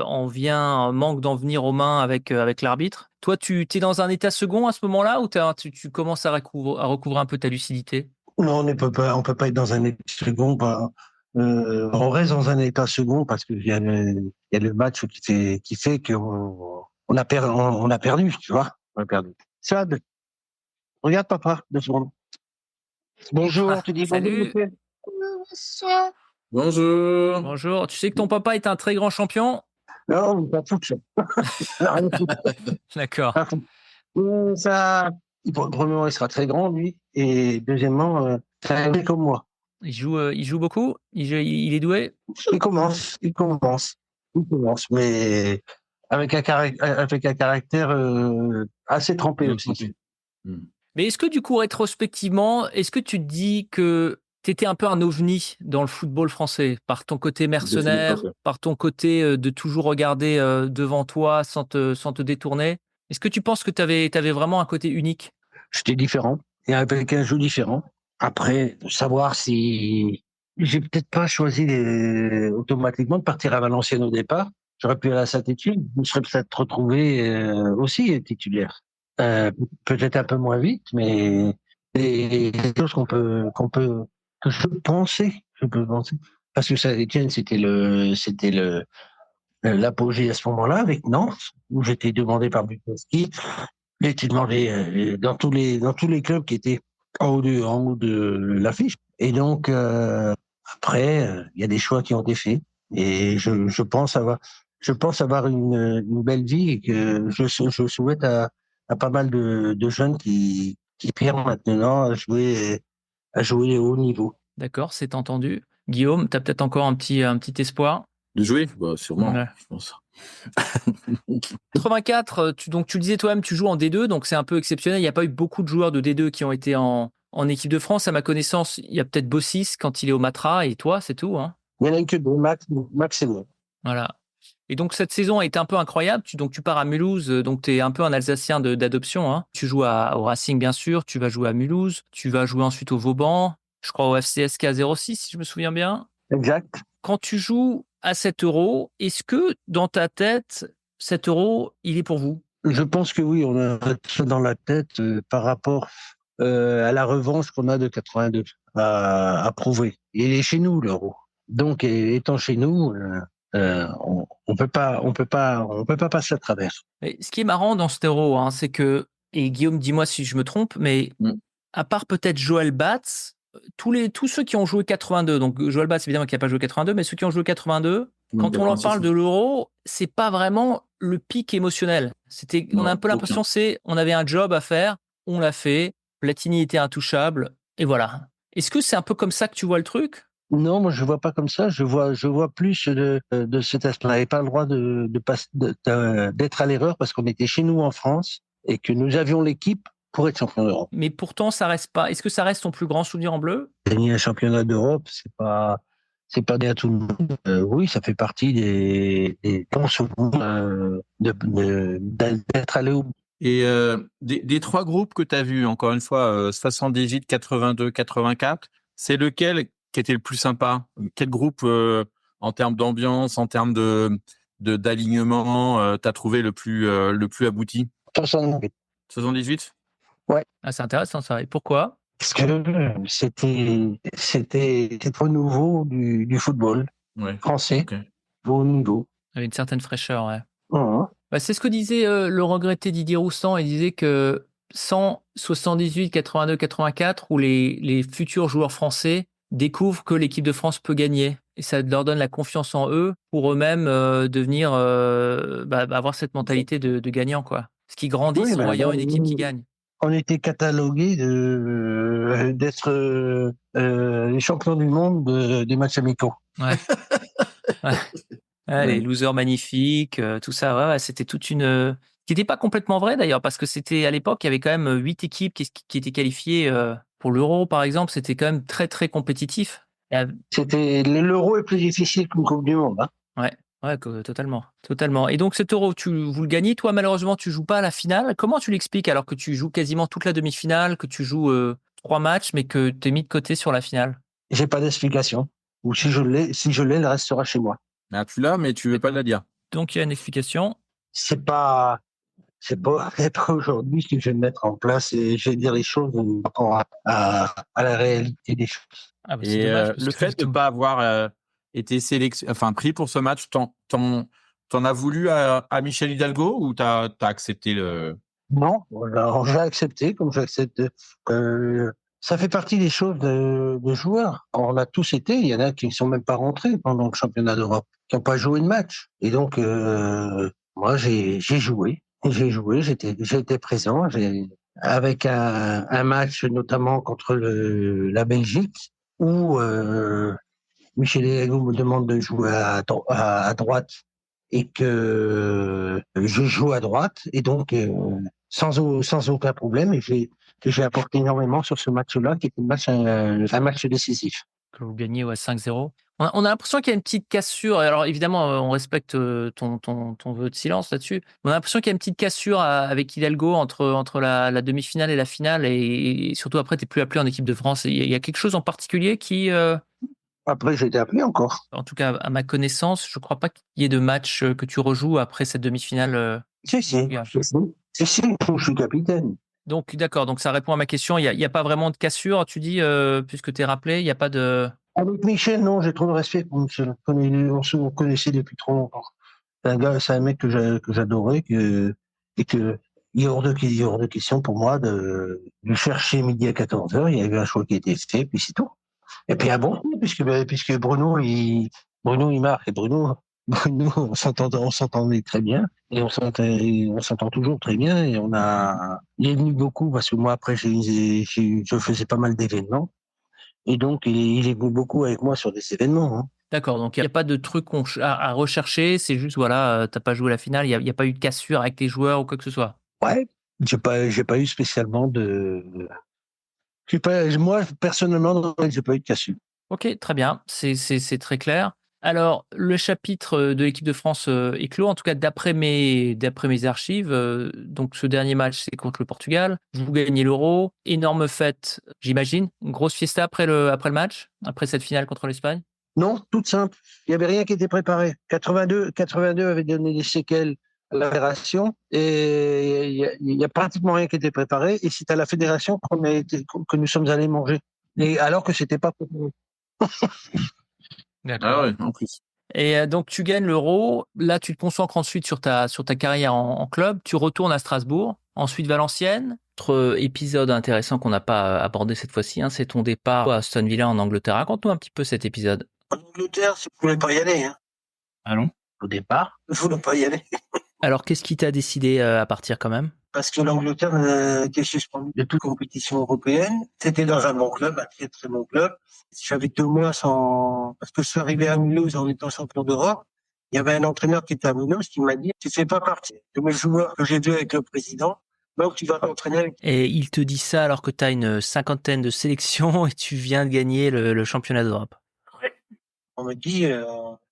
Speaker 2: manque d'en venir aux mains avec l'arbitre. Toi, tu es dans un état second à ce moment-là ou tu commences à recouvrer un peu ta lucidité?
Speaker 1: Non, on peut pas être dans un état second. On reste dans un état second parce qu'il il y a le match qui fait qu'on on a perdu, tu vois. On a perdu. Sad, regarde papa, 2 secondes. Bonjour, tu dis bonjour,
Speaker 2: Salut.
Speaker 1: monsieur.
Speaker 3: Bonjour.
Speaker 2: Bonjour. Tu sais que ton papa est un très grand champion?
Speaker 1: Non, on s'en fout de ça. Rien à foutre.
Speaker 2: D'accord.
Speaker 1: Rien à foutre. Ça, premièrement, il sera très grand, lui. Et deuxièmement, très bien comme moi.
Speaker 2: Il joue beaucoup? Il est doué?
Speaker 1: Il commence. Mais avec un caractère assez trempé
Speaker 3: Bien
Speaker 1: aussi.
Speaker 3: trempé.
Speaker 2: Mais est-ce que du coup, rétrospectivement, est-ce que tu te dis que tu étais un peu un ovni dans le football français, par ton côté mercenaire, par ton côté de toujours regarder devant toi sans te détourner? Est-ce que tu penses que tu avais vraiment un côté unique?
Speaker 1: J'étais différent et avec un jeu différent. Après, savoir si j'ai peut-être pas choisi automatiquement de partir à Valenciennes au départ. J'aurais pu aller à Saint-Étienne. Je me serais peut-être retrouvé aussi titulaire. Peut-être un peu moins vite, mais des choses que je peux penser. Parce que Saint-Étienne, c'était l'apogée à ce moment-là avec Nantes, où j'étais demandé par Bukowski. J'ai été demandé dans tous les clubs qui étaient en haut de l'affiche. Et donc, après, il y a des choix qui ont été faits. Et je pense avoir, je pense avoir une belle vie et que je souhaite à pas mal de jeunes qui aspirent maintenant à jouer au haut niveau.
Speaker 2: D'accord, c'est entendu. Guillaume, tu as peut-être encore un petit espoir?
Speaker 3: De jouer? Bah, sûrement,
Speaker 2: Ouais.
Speaker 3: je pense.
Speaker 2: 84, donc tu le disais toi-même, tu joues en D2, donc c'est un peu exceptionnel. Il n'y a pas eu beaucoup de joueurs de D2 qui ont été en équipe de France. À ma connaissance, il y a peut-être Bossis quand il est au Matra et toi, c'est tout, hein.
Speaker 1: Il n'y en a que deux, Max et moi.
Speaker 2: Voilà. Et donc cette saison a été un peu incroyable. Donc tu pars à Mulhouse, donc tu es un peu un Alsacien d'adoption, hein. Tu joues au Racing bien sûr, tu vas jouer à Mulhouse, tu vas jouer ensuite au Vauban, je crois au FCSK 06 si je me souviens bien.
Speaker 1: Exact.
Speaker 2: Quand tu joues à 7 euros, est-ce que dans ta tête, 7 euros, il est pour vous?
Speaker 1: Je pense que oui, on a ça dans la tête par rapport à la revanche qu'on a de 82 à prouver. Il est chez nous, l'euro. Donc, étant chez nous, on peut pas passer à travers.
Speaker 2: Mais ce qui est marrant dans cet euro, hein, c'est que, et Guillaume, dis-moi si je me trompe, mais à part peut-être Joël Batz, tous ceux qui ont joué 82, donc Joël Batz évidemment qui n'a pas joué 82, mais ceux qui ont joué 82, quand on leur parle de l'euro, c'est pas vraiment le pic émotionnel. On a un peu l'impression on avait un job à faire, on l'a fait, Platini était intouchable, et voilà. Est-ce que c'est un peu comme ça que tu vois le truc?
Speaker 1: Non, moi je vois pas comme ça. Je vois plus de cet aspect. On n'avait pas le droit d'être à l'erreur parce qu'on était chez nous en France et que nous avions l'équipe pour être champion d'Europe.
Speaker 2: Mais pourtant, ça reste pas. Est-ce que ça reste ton plus grand souvenir en bleu?
Speaker 1: Gagner un championnat d'Europe, c'est pas donné à tout le monde. Oui, ça fait partie des bons souvenirs d'être allé au bout.
Speaker 3: Et des trois groupes que tu as vus, encore une fois, 78, 82, 84, c'est lequel qui était le plus sympa? Quel groupe, en termes d'ambiance, en termes d'alignement, t'as trouvé le plus abouti?
Speaker 1: 78.
Speaker 3: 78?
Speaker 1: Ouais.
Speaker 2: Ah, c'est intéressant ça. Et pourquoi?
Speaker 1: Parce que c'était au nouveau du football français,
Speaker 3: Okay.
Speaker 1: au niveau.
Speaker 2: Il y avait une certaine fraîcheur, ouais.
Speaker 1: Mmh.
Speaker 2: Bah, c'est ce que disait le regretté Didier Roustan. Il disait que 178, 82, 84, où les futurs joueurs français découvrent que l'équipe de France peut gagner. Et ça leur donne la confiance en eux pour eux-mêmes devenir, avoir cette mentalité de gagnant, quoi. Parce qu'ils grandissent en voyant une équipe qui gagne.
Speaker 1: On était catalogués d'être les champions du monde des matchs amicaux.
Speaker 2: Ouais. Ouais, les losers magnifiques, tout ça, ouais, c'était toute une qui n'était pas complètement vrai d'ailleurs, parce que c'était à l'époque, il y avait quand même 8 équipes qui étaient qualifiées pour l'Euro, par exemple. C'était quand même très, très compétitif.
Speaker 1: L'Euro est plus difficile qu'une Coupe du Monde. Hein.
Speaker 2: Ouais, totalement, totalement. Et donc cet Euro, vous le gagnez. Toi, malheureusement, tu joues pas à la finale. Comment tu l'expliques alors que tu joues quasiment toute la demi-finale, que tu joues 3 matchs, mais que tu es mis de côté sur la finale?
Speaker 1: J'ai pas d'explication. Ou si je l'ai, elle restera chez moi.
Speaker 3: Ah, tu l'as, mais tu veux pas la dire.
Speaker 2: Donc il y a une explication.
Speaker 1: C'est pas aujourd'hui que je vais mettre en place et je vais dire les choses par rapport à la réalité des choses.
Speaker 2: Ah bah,
Speaker 3: Et
Speaker 2: c'est dommage, parce
Speaker 3: le
Speaker 2: que
Speaker 3: fait de ne pas avoir été pris pour ce match, t'en as voulu à Michel Hidalgo ou t'as accepté le...
Speaker 1: Non, alors j'ai accepté, comme j'accepte. Ça fait partie des choses de joueurs. On a tous été, il y en a qui ne sont même pas rentrés pendant le championnat d'Europe, qui n'ont pas joué de match. Et donc, moi, j'ai joué. J'ai été présent. Avec un match notamment contre la Belgique, où Michel Hidalgo me demande de jouer à droite et que je joue à droite. Et donc, sans aucun problème, et j'ai apporté énormément sur ce match-là, qui était un match décisif.
Speaker 2: Que vous gagnez 5-0. On a l'impression qu'il y a une petite cassure. Alors évidemment, on respecte ton vœu de silence là-dessus. On a l'impression qu'il y a une petite cassure avec Hidalgo entre la demi-finale et la finale, et surtout après, tu n'es plus appelé en équipe de France. Il y a quelque chose en particulier qui,
Speaker 1: Après, j'ai été appelé encore.
Speaker 2: en tout cas à ma connaissance, je ne crois pas qu'il y ait de match que tu rejoues après cette demi-finale.
Speaker 1: Si, je suis capitaine.
Speaker 2: Donc d'accord, donc ça répond à ma question. Il y a pas vraiment de cassure, tu dis, puisque tu es rappelé, il y a pas de...
Speaker 1: Avec Michel, non, j'ai trop de respect pour Michel. On se connaissait depuis trop longtemps. C'est un mec que j'adorais, et que il est hors de question pour moi de chercher midi à 14h. Il y avait un choix qui était fait, puis c'est tout. Et puis puisque Bruno il marque, et Bruno Nous, on s'entendait très bien et on s'entend toujours très bien et il est venu beaucoup parce que moi après je faisais pas mal d'événements et donc il est venu beaucoup avec moi sur des événements. Hein.
Speaker 2: D'accord, donc il n'y a pas de truc à rechercher, c'est juste, voilà, tu pas joué la finale, il y a pas eu de cassure avec les joueurs ou quoi que ce soit?
Speaker 1: Ouais, j'ai pas eu spécialement moi personnellement, non, j'ai pas eu de cassure.
Speaker 2: OK, très bien, c'est très clair. Alors, le chapitre, de l'équipe de France, est clos, en tout cas d'après mes archives, donc ce dernier match, c'est contre le Portugal. Vous gagnez l'Euro, énorme fête, j'imagine? Une grosse fiesta après le match? Après cette finale contre l'Espagne?
Speaker 1: Non, toute simple. Il y avait rien qui était préparé. 82 avait donné des séquelles à la fédération et il y a pratiquement rien qui était préparé et c'est à la fédération que nous sommes allés manger. Et alors que c'était pas préparé.
Speaker 2: D'accord.
Speaker 3: Ah ouais, en plus.
Speaker 2: Et donc tu gagnes l'Euro. Là, tu te concentres ensuite sur ta carrière en club. Tu retournes à Strasbourg, ensuite Valenciennes. Autre épisode intéressant qu'on n'a pas abordé cette fois-ci, hein, c'est ton départ à Aston Villa en Angleterre. Raconte-nous un petit peu cet épisode.
Speaker 1: En Angleterre, je ne voulais pas y aller. Hein.
Speaker 3: Ah non?
Speaker 1: Au départ, je voulais pas y aller.
Speaker 2: Alors, qu'est-ce qui t'a décidé à partir quand même?
Speaker 1: Parce que l'Angleterre était suspendue de toute compétition européenne. C'était dans un bon club, un très très bon club. J'avais 2 mois sans... Parce que je suis arrivé à Mulhouse en étant champion d'Europe. Il y avait un entraîneur qui était à Mulhouse qui m'a dit « Tu fais pas partie de mes joueurs que j'ai vus avec le président, donc tu vas t'entraîner avec... »
Speaker 2: Et il te dit ça alors que tu as une cinquantaine de sélections et tu viens de gagner le championnat d'Europe.
Speaker 1: On me dit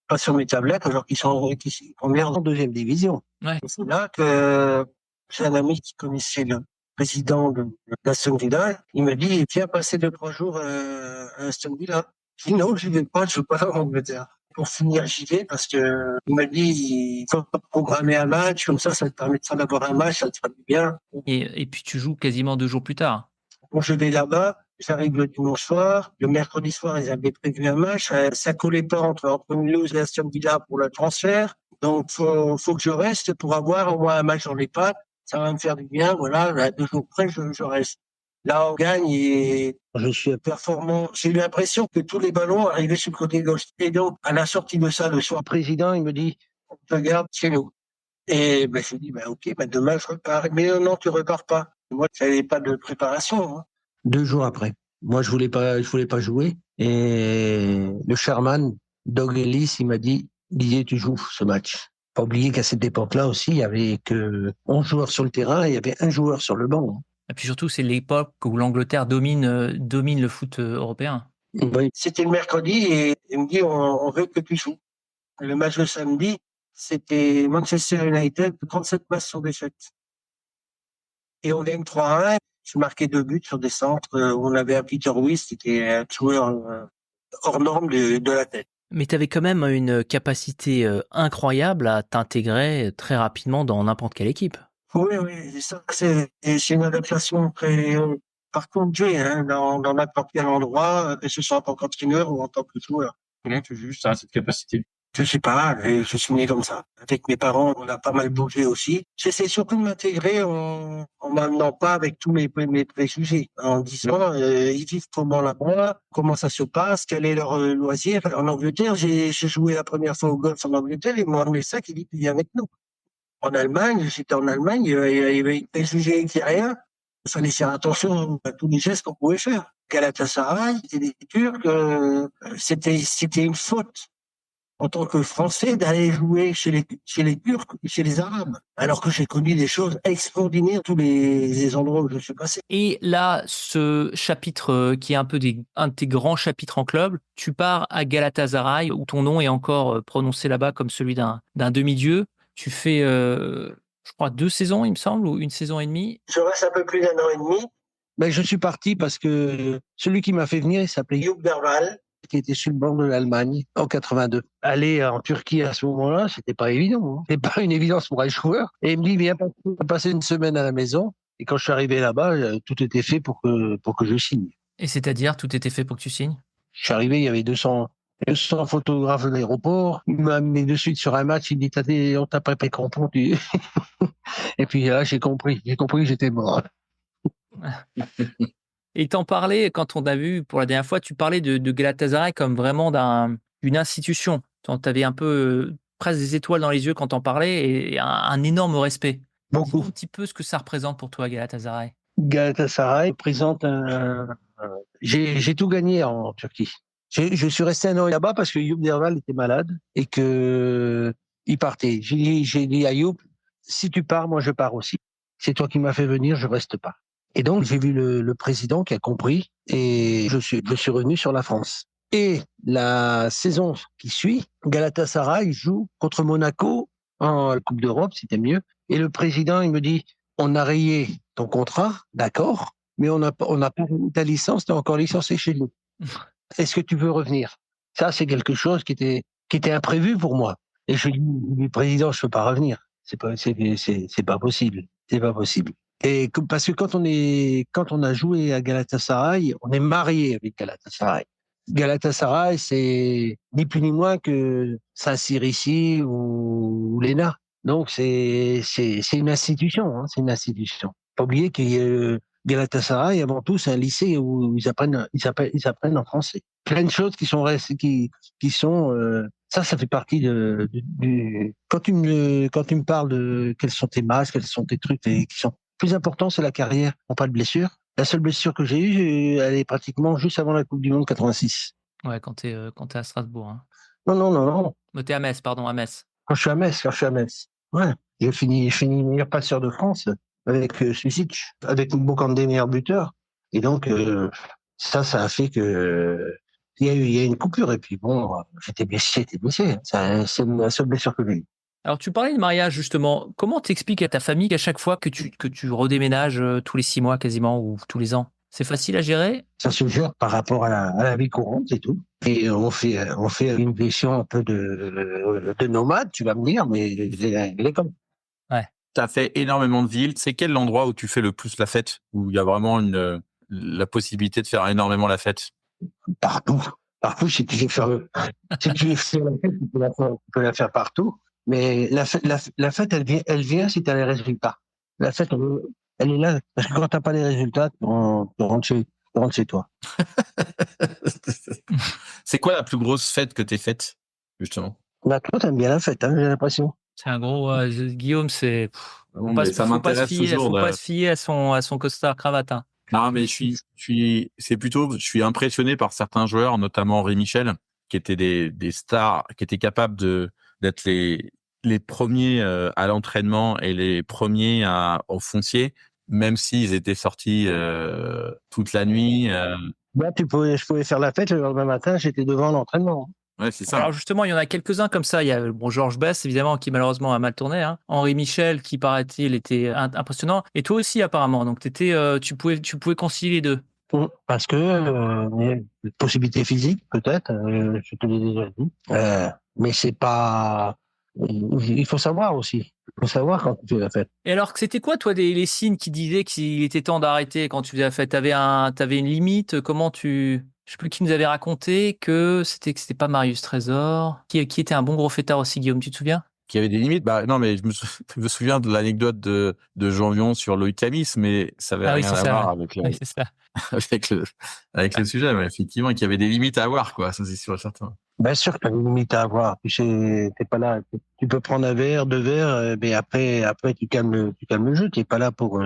Speaker 1: pas sur mes tablettes alors qu'ils sont première en deuxième division.
Speaker 2: Ouais.
Speaker 1: C'est là que j'ai un ami qui connaissait le président de d'Aston Villa. Il me dit viens passer 2-3 jours à Aston Villa. Je dis non, j'y vais pas, je veux pas en Angleterre. Pour finir, j'y vais parce que il m'a dit il faut programmer un match comme ça te permettra d'avoir un match, ça te fera du bien.
Speaker 2: Et puis tu joues quasiment 2 jours plus tard.
Speaker 1: Bon, je vais là-bas, j'arrive le dimanche soir. Le mercredi soir, ils avaient prévu un match. Ça collait pas entre Mulhouse et Aston Villa pour le transfert. Donc, faut que je reste pour avoir au moins un match dans les pattes. Ça va me faire du bien. Voilà, à 2 jours près, je reste. Là, on gagne et je suis performant. J'ai eu l'impression que tous les ballons arrivaient sur le côté gauche. Et donc, à la sortie de ça, le soir président, il me dit, on te garde chez nous. Et ben, je dis, ben, ok, ben, demain, je repars. Mais non, tu repars pas. Moi, je n'avais pas de préparation. Hein. 2 jours après. Moi, je voulais pas jouer. Et le chairman, Doug Ellis, il m'a dit, Didier, tu joues ce match. Pas oublier qu'à cette époque-là aussi, il y avait que 11 joueurs sur le terrain et il y avait un joueur sur le banc.
Speaker 2: Et puis surtout, c'est l'époque où l'Angleterre domine le foot européen.
Speaker 1: Oui. C'était le mercredi et il me dit, on veut que tu joues. Le match de samedi, c'était Manchester United, 37 passes sur défaite. Et on gagne 3-1. Je marquais 2 buts sur des centres où on avait un Peter Wyss, qui était un joueur hors norme de la tête.
Speaker 2: Mais tu avais quand même une capacité incroyable à t'intégrer très rapidement dans n'importe quelle équipe.
Speaker 1: Oui, oui, ça, c'est une adaptation très par contre Dieu, hein, dans n'importe quel endroit, que ce soit en tant qu'entraîneur ou en tant que joueur.
Speaker 3: Comment tu juges ça, cette capacité?
Speaker 1: Je sais pas, je suis né comme ça. Avec mes parents, on a pas mal bougé aussi. J'essaie surtout de m'intégrer en m'amenant pas avec tous mes préjugés, en disant ils vivent comment là-bas, comment ça se passe, quel est leur loisir. En Angleterre, j'ai joué la première fois au golf en Angleterre et mon ça qui vit avec nous. En Allemagne, j'étais en Allemagne, il y avait des préjugés qui rien. Il fallait faire attention à tous les gestes qu'on pouvait faire. Galatasaray, c'était des Turcs, c'était une faute en tant que Français d'aller jouer chez les Turcs et chez les Arabes. Alors que j'ai connu des choses extraordinaires tous les endroits où je suis passé.
Speaker 2: Et là, ce chapitre qui est un de tes grands chapitres en club, tu pars à Galatasaray où ton nom est encore prononcé là-bas comme celui d'un demi-dieu. Tu fais, je crois, 2 saisons, il me semble, ou 1 saison et demie.
Speaker 1: Je reste un peu plus d'1 an et demi. Ben, je suis parti parce que celui qui m'a fait venir, il s'appelait Joop Derval, qui était sur le banc de l'Allemagne en 82. Aller en Turquie à ce moment-là, c'était pas évident. Hein. C'était pas une évidence pour un joueur. Et il me dit, viens passer une semaine à la maison. Et quand je suis arrivé là-bas, tout était fait pour que je signe.
Speaker 2: Et c'est-à-dire, tout était fait pour que tu signes?
Speaker 1: Je suis arrivé, il y avait 200 photographes de l'aéroport. Il m'a mis de suite sur un match. Il dit, on t'a pas pris crampon. Et puis là, j'ai compris que j'étais mort.
Speaker 2: Et t'en parlais quand on t'a vu pour la dernière fois, tu parlais de Galatasaray comme vraiment d'une institution. Tu avais un peu presque des étoiles dans les yeux quand t'en parlais et un énorme respect.
Speaker 1: Beaucoup.
Speaker 2: Dis-nous un petit peu ce que ça représente pour toi, Galatasaray.
Speaker 1: Galatasaray présente j'ai tout gagné en Turquie. Je suis resté un an là-bas parce que Youb Derval était malade et que il partait. J'ai dit à Youb, si tu pars, moi je pars aussi. C'est toi qui m'as fait venir, je reste pas. Et donc j'ai vu le président qui a compris et je suis revenu sur la France. Et la saison qui suit, Galatasaray joue contre Monaco en Coupe d'Europe, c'était mieux. Et le président, il me dit, on a rayé ton contrat, d'accord, mais on n'a pas ta licence, tu es encore licencié chez nous. Est-ce que tu veux revenir? Ça, c'est quelque chose qui était imprévu pour moi. Et je dis, président, je peux pas revenir. C'est pas possible. C'est pas possible. Et parce que quand on a joué à Galatasaray, on est marié avec Galatasaray. Galatasaray, c'est ni plus ni moins que Saint-Cyr ici ou l'ENA. Donc c'est une institution, hein, c'est une institution. Pas oublier que Galatasaray, avant tout, c'est un lycée où ils apprennent en français. Plein de choses qui sont ça fait partie du quand tu me parles de quels sont tes masques, quels sont tes trucs et qui sont plus importants, c'est la carrière, on parle de blessure. La seule blessure que j'ai eue, elle est pratiquement juste avant la Coupe du Monde 86.
Speaker 2: Ouais, quand t'es à Strasbourg. Hein.
Speaker 1: Non.
Speaker 2: T'es à Metz, pardon, à Metz.
Speaker 1: Quand je suis à Metz. Ouais. J'ai fini meilleur passeur de France avec Susic, avec Mbokandé meilleur buteur. Et donc, ça a fait que il y a eu une coupure. Et puis bon, j'étais blessé. C'est la seule blessure que j'ai eue.
Speaker 2: Alors, tu parlais de mariage, justement. Comment t'expliques à ta famille qu'à chaque fois que tu redéménages tous les 6 mois quasiment ou tous les ans, c'est facile à gérer?
Speaker 1: Ça se gère par rapport à la vie courante et tout. Et on fait une gestion un peu de nomade, tu vas me dire, mais elle est comme.
Speaker 2: Ouais.
Speaker 3: Tu as fait énormément de villes. C'est quel l'endroit où tu fais le plus la fête? Où il y a vraiment la possibilité de faire énormément la fête?
Speaker 1: Partout. Partout, si tu veux faire la fête, tu peux la faire partout. Mais la fête, elle vient si tu as les résultats. La fête, elle est là. Parce que quand tu n'as pas les résultats, tu rentres chez toi.
Speaker 3: C'est quoi la plus grosse fête que tu aies faite, justement?
Speaker 1: Bah, toi, t'aimes bien la fête, hein, j'ai l'impression.
Speaker 2: C'est un gros. Guillaume, c'est.
Speaker 3: Non, mais ça m'intéresse toujours.
Speaker 2: Faut pas se fier à son costard cravate. Hein.
Speaker 3: Non, mais je suis impressionné par certains joueurs, notamment Henri Michel, qui étaient des stars, qui étaient capables d'être les premiers à l'entraînement et les premiers au foncier, même s'ils étaient sortis toute la nuit.
Speaker 1: Là, je pouvais faire la fête le lendemain matin, j'étais devant l'entraînement.
Speaker 3: Ouais, c'est ça.
Speaker 2: Alors justement, il y en a quelques-uns comme ça. Il y a Georges Best, évidemment, qui malheureusement a mal tourné. Hein. Henri Michel, qui paraît-il était impressionnant. Et toi aussi, apparemment. Donc tu pouvais concilier les deux.
Speaker 1: Parce que possibilité physique, peut-être, je te l'ai déjà dit. Mais c'est pas. Il faut savoir aussi. Il faut savoir quand tu fais la fête.
Speaker 2: Et alors, c'était quoi, toi, les signes qui disaient qu'il était temps d'arrêter quand tu faisais la fête? T'avais une limite? Je sais plus qui nous avait raconté que c'était pas Marius Trésor, qui était un bon gros fêtard aussi, Guillaume, tu te souviens?
Speaker 3: Qui avait des limites. Bah non, mais je me souviens de l'anecdote de Jean Vion sur Loïc Camis, mais ça avait rien à voir avec
Speaker 2: Oui, c'est ça.
Speaker 3: avec le sujet. Mais effectivement, qu'il y avait des limites à avoir, quoi. Ça, c'est sûr et certain.
Speaker 1: Bien sûr que tu as une limite à avoir. Tu sais, t'es pas là. Tu peux prendre un verre, 2 verres, mais après, tu calmes le jeu. T'es pas là pour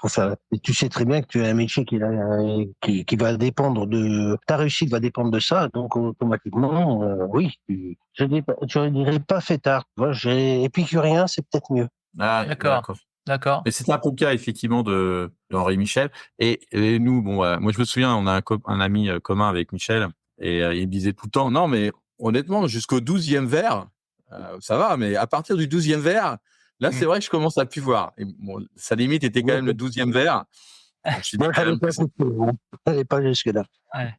Speaker 1: faire. Et tu sais très bien que tu as un métier qui va dépendre ta réussite va dépendre de ça. Donc, automatiquement, oui. Je dirais pas fêtard. Épicurien, c'est peut-être mieux.
Speaker 3: Ah,
Speaker 2: D'accord.
Speaker 3: Mais c'est un peu le cas, effectivement, de Henri Michel. Et nous, bon, moi, je me souviens, on a un ami commun avec Michel. Et il me disait tout le temps, non, mais honnêtement, jusqu'au 12e verre, ça va, mais à partir du 12e verre, là, c'est vrai que je commence à plus voir. Et bon, sa limite était quand même le 12e verre.
Speaker 1: Elle pas jusque-là.
Speaker 2: Ouais.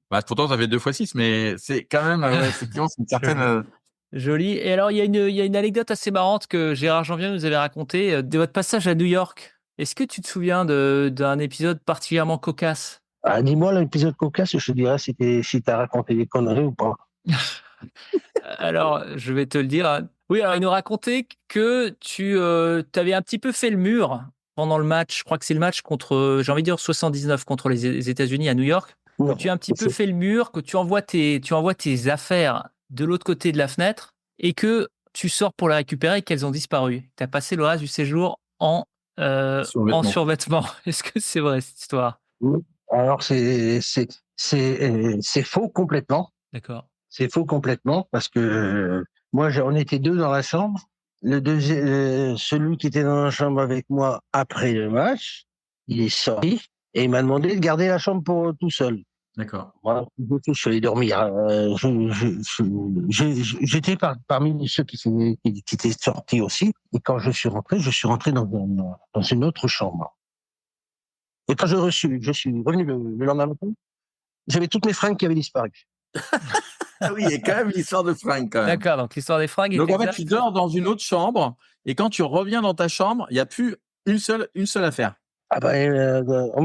Speaker 3: Bah, pourtant, ça fait 2 fois 6, mais c'est quand même, effectivement, c'est une certaine...
Speaker 2: Joli. Et alors, il y a une anecdote assez marrante que Gérard Janvier nous avait racontée de votre passage à New York. Est-ce que tu te souviens d'un épisode particulièrement cocasse?
Speaker 1: Ah, dis-moi l'épisode cocasse, je te dirais si t'as raconté des conneries ou pas.
Speaker 2: Alors, je vais te le dire. Oui, alors il nous racontait que tu avais un petit peu fait le mur pendant le match. Je crois que c'est le match contre, j'ai envie de dire 79 contre les États-Unis à New York.
Speaker 1: Non,
Speaker 2: tu as un petit peu fait le mur, que tu envoies tes affaires de l'autre côté de la fenêtre et que tu sors pour les récupérer et qu'elles ont disparu. Tu as passé le reste du séjour en
Speaker 3: Survêtement.
Speaker 2: survêtement. Est-ce que c'est vrai cette histoire?
Speaker 1: Oui. Alors c'est faux complètement.
Speaker 2: D'accord.
Speaker 1: C'est faux complètement parce que on était 2 dans la chambre. Celui qui était dans la chambre avec moi après le match, il est sorti et il m'a demandé de garder la chambre pour tout seul.
Speaker 3: D'accord.
Speaker 1: Voilà, je suis allé dormir. J'étais parmi ceux qui étaient sortis aussi. Et quand je suis rentré dans une autre chambre. Et quand je suis revenu le lendemain matin, j'avais toutes mes fringues qui avaient disparu.
Speaker 3: Ah oui, il y a quand même l'histoire de fringues quand même.
Speaker 2: D'accord, donc l'histoire des fringues est
Speaker 3: Donc en fait,
Speaker 2: exacte.
Speaker 3: tu dors dans une autre chambre et quand tu reviens dans ta chambre, il n'y a plus une seule affaire.
Speaker 1: Ah on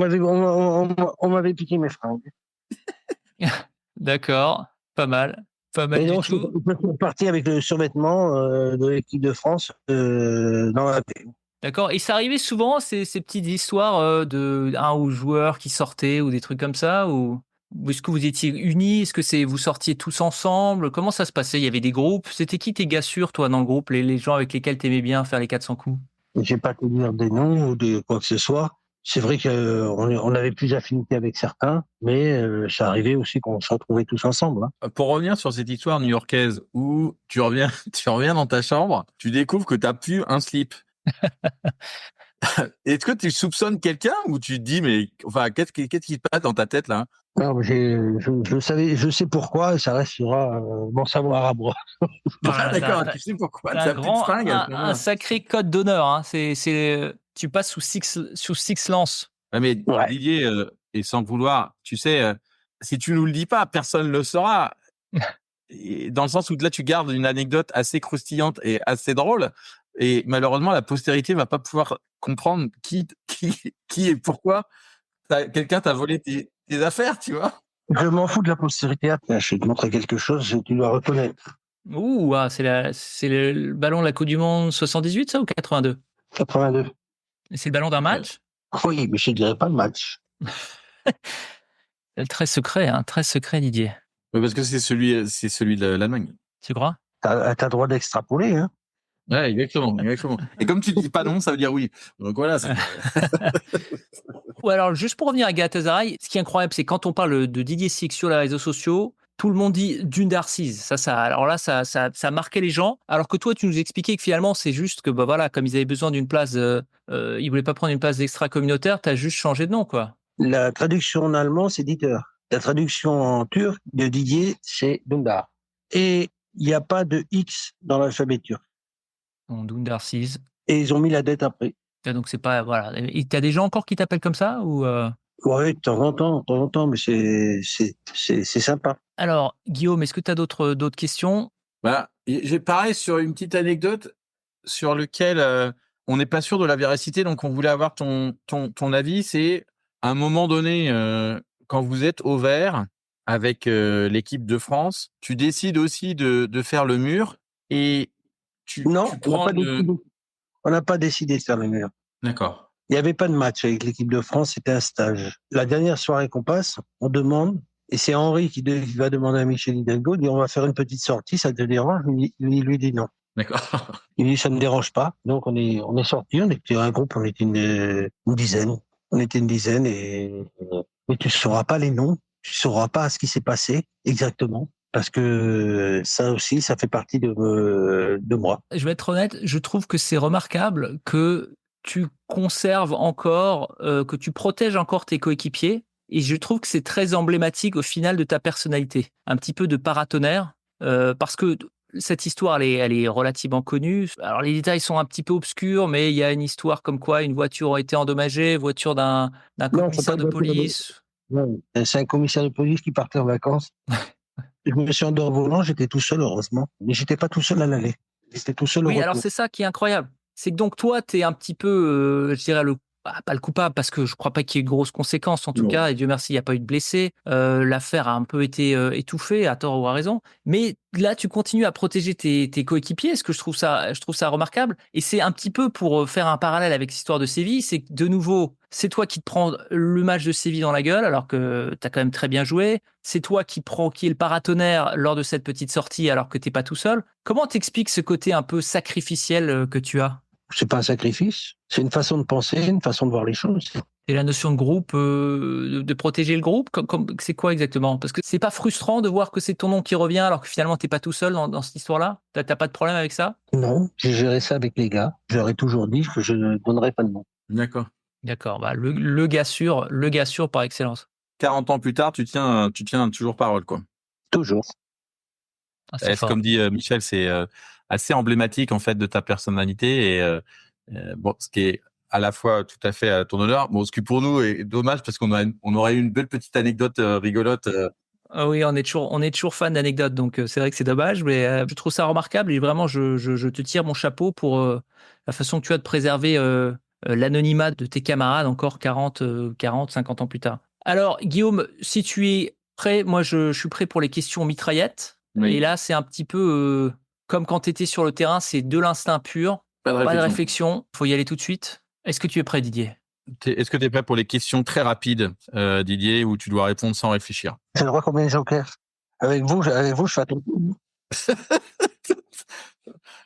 Speaker 1: m'avait piqué mes fringues.
Speaker 2: D'accord, pas mal. Pas mal
Speaker 1: Et
Speaker 2: du
Speaker 1: donc, je
Speaker 2: tout.
Speaker 1: suis parti avec le survêtement de l'équipe de France dans la
Speaker 2: D'accord. Et ça arrivait souvent, ces petites histoires de un ou joueur qui sortait ou des trucs comme ça ou est-ce que vous étiez unis? Est-ce que vous sortiez tous ensemble? Comment ça se passait? Il y avait des groupes? C'était qui tes gars sûrs, toi, dans le groupe, les gens avec lesquels tu aimais bien faire les 400 coups?
Speaker 1: J'ai pas te dire des noms ou de quoi que ce soit. C'est vrai qu'on avait plus d'affinité avec certains, mais ça arrivait aussi qu'on se retrouvait tous ensemble. Hein.
Speaker 3: Pour revenir sur cette histoire new-yorkaise où tu reviens, tu reviens dans ta chambre, tu découvres que tu n'as plus un slip. Est-ce que tu soupçonnes quelqu'un ou tu te dis, mais enfin, qu'est-ce qui se passe dans ta tête là?
Speaker 1: Non, mais je sais pourquoi et ça restera mon savoir à moi.
Speaker 2: Voilà,
Speaker 3: D'accord, tu sais pourquoi tu
Speaker 2: un
Speaker 3: n'as plus de
Speaker 2: grand,
Speaker 3: fringues à ce
Speaker 2: un
Speaker 3: moment-là.
Speaker 2: sacré code d'honneur. Hein. Tu passes sous six lances.
Speaker 3: Ouais, mais
Speaker 1: Ouais.
Speaker 3: Didier, et sans vouloir, tu sais, si tu nous le dis pas, personne ne le saura. Et dans le sens où là, tu gardes une anecdote assez croustillante et assez drôle. Et malheureusement, la postérité va pas pouvoir comprendre qui et pourquoi quelqu'un t'a volé tes affaires, tu vois.
Speaker 1: Je m'en fous de la postérité. Tiens, je vais te montrer quelque chose que tu dois reconnaître.
Speaker 2: Ouh, ah, c'est le ballon de la Coupe du Monde 78, ça, ou 82?
Speaker 1: 82.
Speaker 2: C'est le ballon d'un match?
Speaker 1: Oui, mais je ne dirais pas le match.
Speaker 2: Très secret, hein, très secret, Didier.
Speaker 3: Ouais, parce que c'est celui de l'Allemagne.
Speaker 2: Tu crois?
Speaker 1: T'as droit d'extrapoler, hein.
Speaker 3: Ouais, exactement. Et comme tu dis pas non, ça veut dire oui. Donc voilà.
Speaker 2: Ou alors, juste pour revenir à Galatasaray, ce qui est incroyable, c'est quand on parle de Didier Six sur les réseaux sociaux, tout le monde dit Dundarcis. Alors là, ça marquait les gens. Alors que toi, tu nous expliquais que finalement, c'est juste que, bah voilà, comme ils avaient besoin d'une place, ils voulaient pas prendre une place d'extra communautaire, t'as juste changé de nom, quoi.
Speaker 1: La traduction en allemand, c'est Dieter. La traduction en turc de Didier, c'est Dündar. Et il n'y a pas de X dans l'alphabet turc.
Speaker 2: Bon, Dundarcis.
Speaker 1: Et ils ont mis la dette après.
Speaker 2: Donc c'est pas voilà. Et t'as des gens encore qui t'appellent comme ça ou
Speaker 1: Ouais, de temps en temps, mais c'est sympa.
Speaker 2: Alors, Guillaume, est-ce que tu as d'autres questions?
Speaker 3: Bah, j'ai pareil sur une petite anecdote sur lequel on n'est pas sûr de la véracité, donc on voulait avoir ton avis. C'est à un moment donné, quand vous êtes au vert avec l'équipe de France, tu décides aussi de faire le mur et
Speaker 1: Non,
Speaker 3: tu prends
Speaker 1: on n'a pas décidé de faire le mur.
Speaker 3: D'accord.
Speaker 1: Il n'y avait pas de match avec l'équipe de France, c'était un stage. La dernière soirée qu'on passe, on demande, et c'est Henri qui va demander à Michel Hidalgo, il dit on va faire une petite sortie, ça te dérange? Il lui dit non.
Speaker 3: D'accord.
Speaker 1: Il dit ça ne me dérange pas. Donc on est sorti, on était un groupe, on était une dizaine. On était une dizaine mais tu ne sauras pas les noms, tu ne sauras pas ce qui s'est passé exactement. Parce que ça aussi, ça fait partie de moi.
Speaker 2: Je vais être honnête, je trouve que c'est remarquable que tu conserves encore, que tu protèges encore tes coéquipiers. Et je trouve que c'est très emblématique au final de ta personnalité. Un petit peu de paratonnerre, parce que cette histoire, elle est relativement connue. Alors les détails sont un petit peu obscurs, mais il y a une histoire comme quoi une voiture a été endommagée, voiture d'un
Speaker 1: Non, c'est pas
Speaker 2: commissaire de
Speaker 1: une voiture
Speaker 2: police.
Speaker 1: non, c'est un commissaire de police qui partait en vacances. Je me suis endormi au volant, j'étais tout seul, heureusement. Mais j'étais pas tout seul à l'aller. J'étais tout seul au
Speaker 2: Oui, alors
Speaker 1: retour.
Speaker 2: c'est ça qui est incroyable. C'est que donc toi, tu es un petit peu, je dirais, pas le coupable, parce que je crois pas qu'il y ait de grosses conséquences en tout
Speaker 3: Non.
Speaker 2: cas, et Dieu merci, il n'y a pas eu de blessés. L'affaire a un peu été étouffée, à tort ou à raison. Mais là, tu continues à protéger tes coéquipiers, ce que je trouve ça remarquable. Et c'est un petit peu pour faire un parallèle avec l'histoire de Séville, c'est que de nouveau, c'est toi qui te prends le match de Séville dans la gueule, alors que tu as quand même très bien joué. C'est toi qui est le paratonnerre lors de cette petite sortie, alors que t'es pas tout seul. Comment t'expliques ce côté un peu sacrificiel que tu as?
Speaker 1: C'est pas un sacrifice, c'est une façon de penser, une façon de voir les choses.
Speaker 2: Et la notion de groupe, de protéger le groupe, c'est quoi exactement? Parce que c'est pas frustrant de voir que c'est ton nom qui revient alors que finalement t'es pas tout seul dans cette histoire-là? T'as pas de problème avec ça?
Speaker 1: Non, j'ai géré ça avec les gars. J'aurais toujours dit que je ne donnerais pas de nom.
Speaker 3: D'accord.
Speaker 2: D'accord, bah le gars sûr par excellence.
Speaker 3: 40 ans plus tard, tu tiens toujours parole, quoi.
Speaker 1: Toujours.
Speaker 2: Ah, c'est
Speaker 3: C'est
Speaker 2: fort.
Speaker 3: comme dit Michel, c'est assez emblématique en fait de ta personnalité et bon, ce qui est à la fois tout à fait à ton honneur. Bon, ce qui pour nous est dommage parce on aurait eu une belle petite anecdote rigolote.
Speaker 2: Ah oui, on est toujours fan d'anecdotes, donc c'est vrai que c'est dommage, mais je trouve ça remarquable et vraiment je te tire mon chapeau pour la façon que tu as de préserver l'anonymat de tes camarades encore 50 ans plus tard. Alors, Guillaume, si tu es prêt, moi je suis prêt pour les questions mitraillettes.
Speaker 3: Oui.
Speaker 2: Et là, c'est un petit peu comme quand tu étais sur le terrain, c'est de l'instinct pur,
Speaker 3: Pas de
Speaker 2: pas de
Speaker 3: réflexion.
Speaker 2: réflexion, faut y aller tout de suite. Est-ce que tu es prêt, Didier?
Speaker 3: Est-ce que tu es prêt pour les questions très rapides, Didier, où tu dois répondre sans réfléchir?
Speaker 1: J'ai le droit combien de jokers? Avec vous, je fais attention.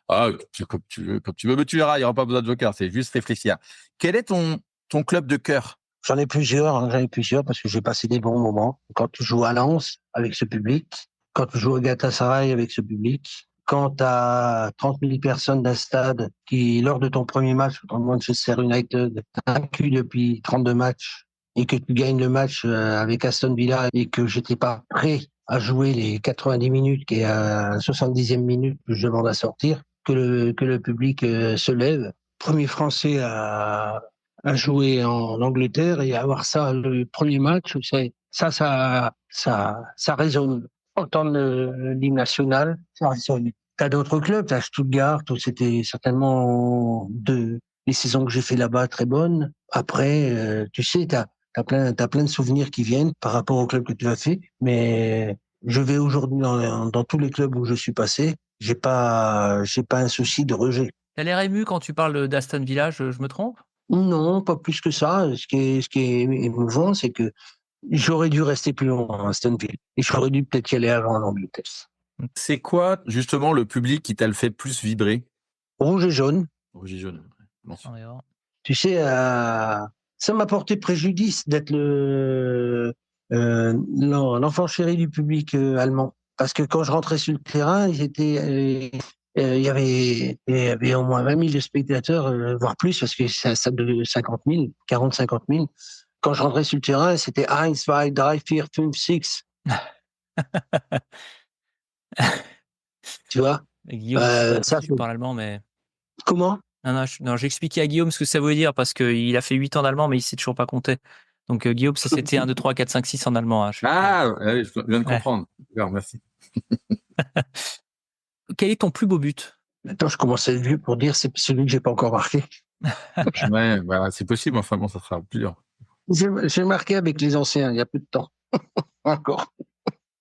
Speaker 3: Ah, comme tu veux, mais tu verras, il n'y aura pas besoin de joker, c'est juste réfléchir. Quel est ton club de cœur?
Speaker 1: J'en ai plusieurs parce que j'ai passé des bons moments. Quand tu joues à Lens avec ce public, quand tu joues à Galatasaray avec ce public, quand tu as 30 000 personnes d'un stade qui, lors de ton premier match contre Manchester United, t'as vaincu depuis 32 matchs et que tu gagnes le match avec Aston Villa et que j'étais pas prêt à jouer les 90 minutes, qui est à la 70e minute que je demande à sortir, que le public se lève. Premier Français à jouer en Angleterre et avoir ça le premier match, ça résonne. Entendre l'hymne national, ça résonne. T'as d'autres clubs, t'as Stuttgart, où c'était certainement les saisons que j'ai fait là-bas très bonnes. Après, tu sais, t'as plein de souvenirs qui viennent par rapport au club que tu as fait, mais je vais aujourd'hui dans tous les clubs où je suis passé, j'ai pas un souci de rejet.
Speaker 2: T'as l'air ému quand tu parles d'Aston Villa, je me trompe?
Speaker 1: Non, pas plus que ça. Ce qui est émouvant, c'est que j'aurais dû rester plus longtemps à Aston Villa. Et j'aurais dû peut-être y aller avant en Angleterre.
Speaker 3: C'est quoi justement le public qui t'a le fait plus vibrer?
Speaker 1: Rouge et jaune.
Speaker 3: Rouge et jaune. Bon.
Speaker 1: Tu sais, ça m'a porté préjudice d'être l'enfant chéri du public allemand. Parce que quand je rentrais sur le terrain, il y avait au moins 20 000 de spectateurs, voire plus, parce que ça de 50 000, 40, 50 000. Quand je rentrais sur le terrain, c'était 1, 2, 3, 4, 5, 6. Tu vois?
Speaker 2: Guillaume, je sais pas si
Speaker 1: Ça,
Speaker 2: tu parles allemand, mais...
Speaker 1: comment?
Speaker 2: Non, j'ai expliqué à Guillaume ce que ça veut dire parce qu'il a fait 8 ans d'allemand, mais il sait toujours pas compter. Donc Guillaume, ça c'était 1, 2, 3, 4, 5, 6 en allemand. Hein,
Speaker 3: Je viens de comprendre. Ouais. Merci.
Speaker 2: Quel est ton plus beau but?
Speaker 1: Maintenant, je commence à être vieux pour dire c'est celui que j'ai pas encore marqué.
Speaker 3: Ouais, voilà, c'est possible. Enfin bon, ça sera plus dur.
Speaker 1: J'ai marqué avec les anciens il y a peu de temps. Encore.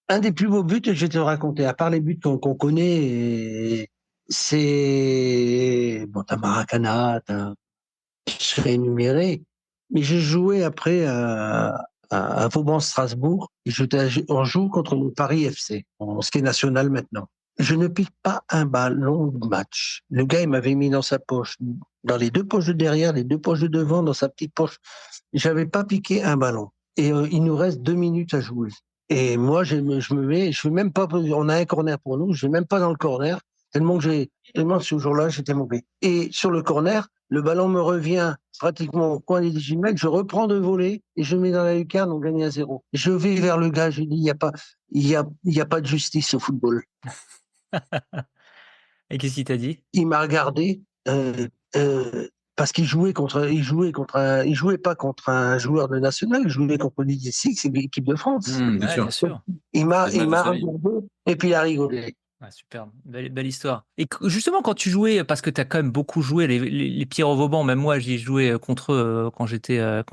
Speaker 1: Un des plus beaux buts, je vais te le raconter, à part les buts qu'on connaît, c'est bon, t'as Maracana, je serais énuméré, mais je jouais après à Vauban-Strasbourg et on joue contre le Paris FC, ce qui est national maintenant. Je ne pique pas un ballon de match. Le gars, il m'avait mis dans sa poche, dans les deux poches de derrière, les deux poches de devant, dans sa petite poche. J'avais pas piqué un ballon. Et il nous reste 2 minutes à jouer. Et moi, je vais même pas, on a un corner pour nous, je vais même pas dans le corner, tellement ce jour-là, j'étais mauvais. Et sur le corner, le ballon me revient pratiquement au coin des 18 mètres, je reprends de voler et je mets dans la lucarne, on gagne à 0. Je vais vers le gars, je lui dis, il y a pas de justice au football.
Speaker 2: Et qu'est-ce qu'il t'a dit?
Speaker 1: Il m'a regardé, parce qu'il jouait pas contre un joueur de national, il jouait contre Didier Six et l'équipe de France.
Speaker 3: Bien sûr.
Speaker 2: Bien sûr.
Speaker 1: Il m'a
Speaker 3: C'est le match de sa vie.
Speaker 1: regardé et puis il a rigolé.
Speaker 2: Ah, superbe, belle histoire. Et justement, quand tu jouais, parce que tu as quand même beaucoup joué, les Pierre au Vauban, même moi, j'y ai joué contre eux quand je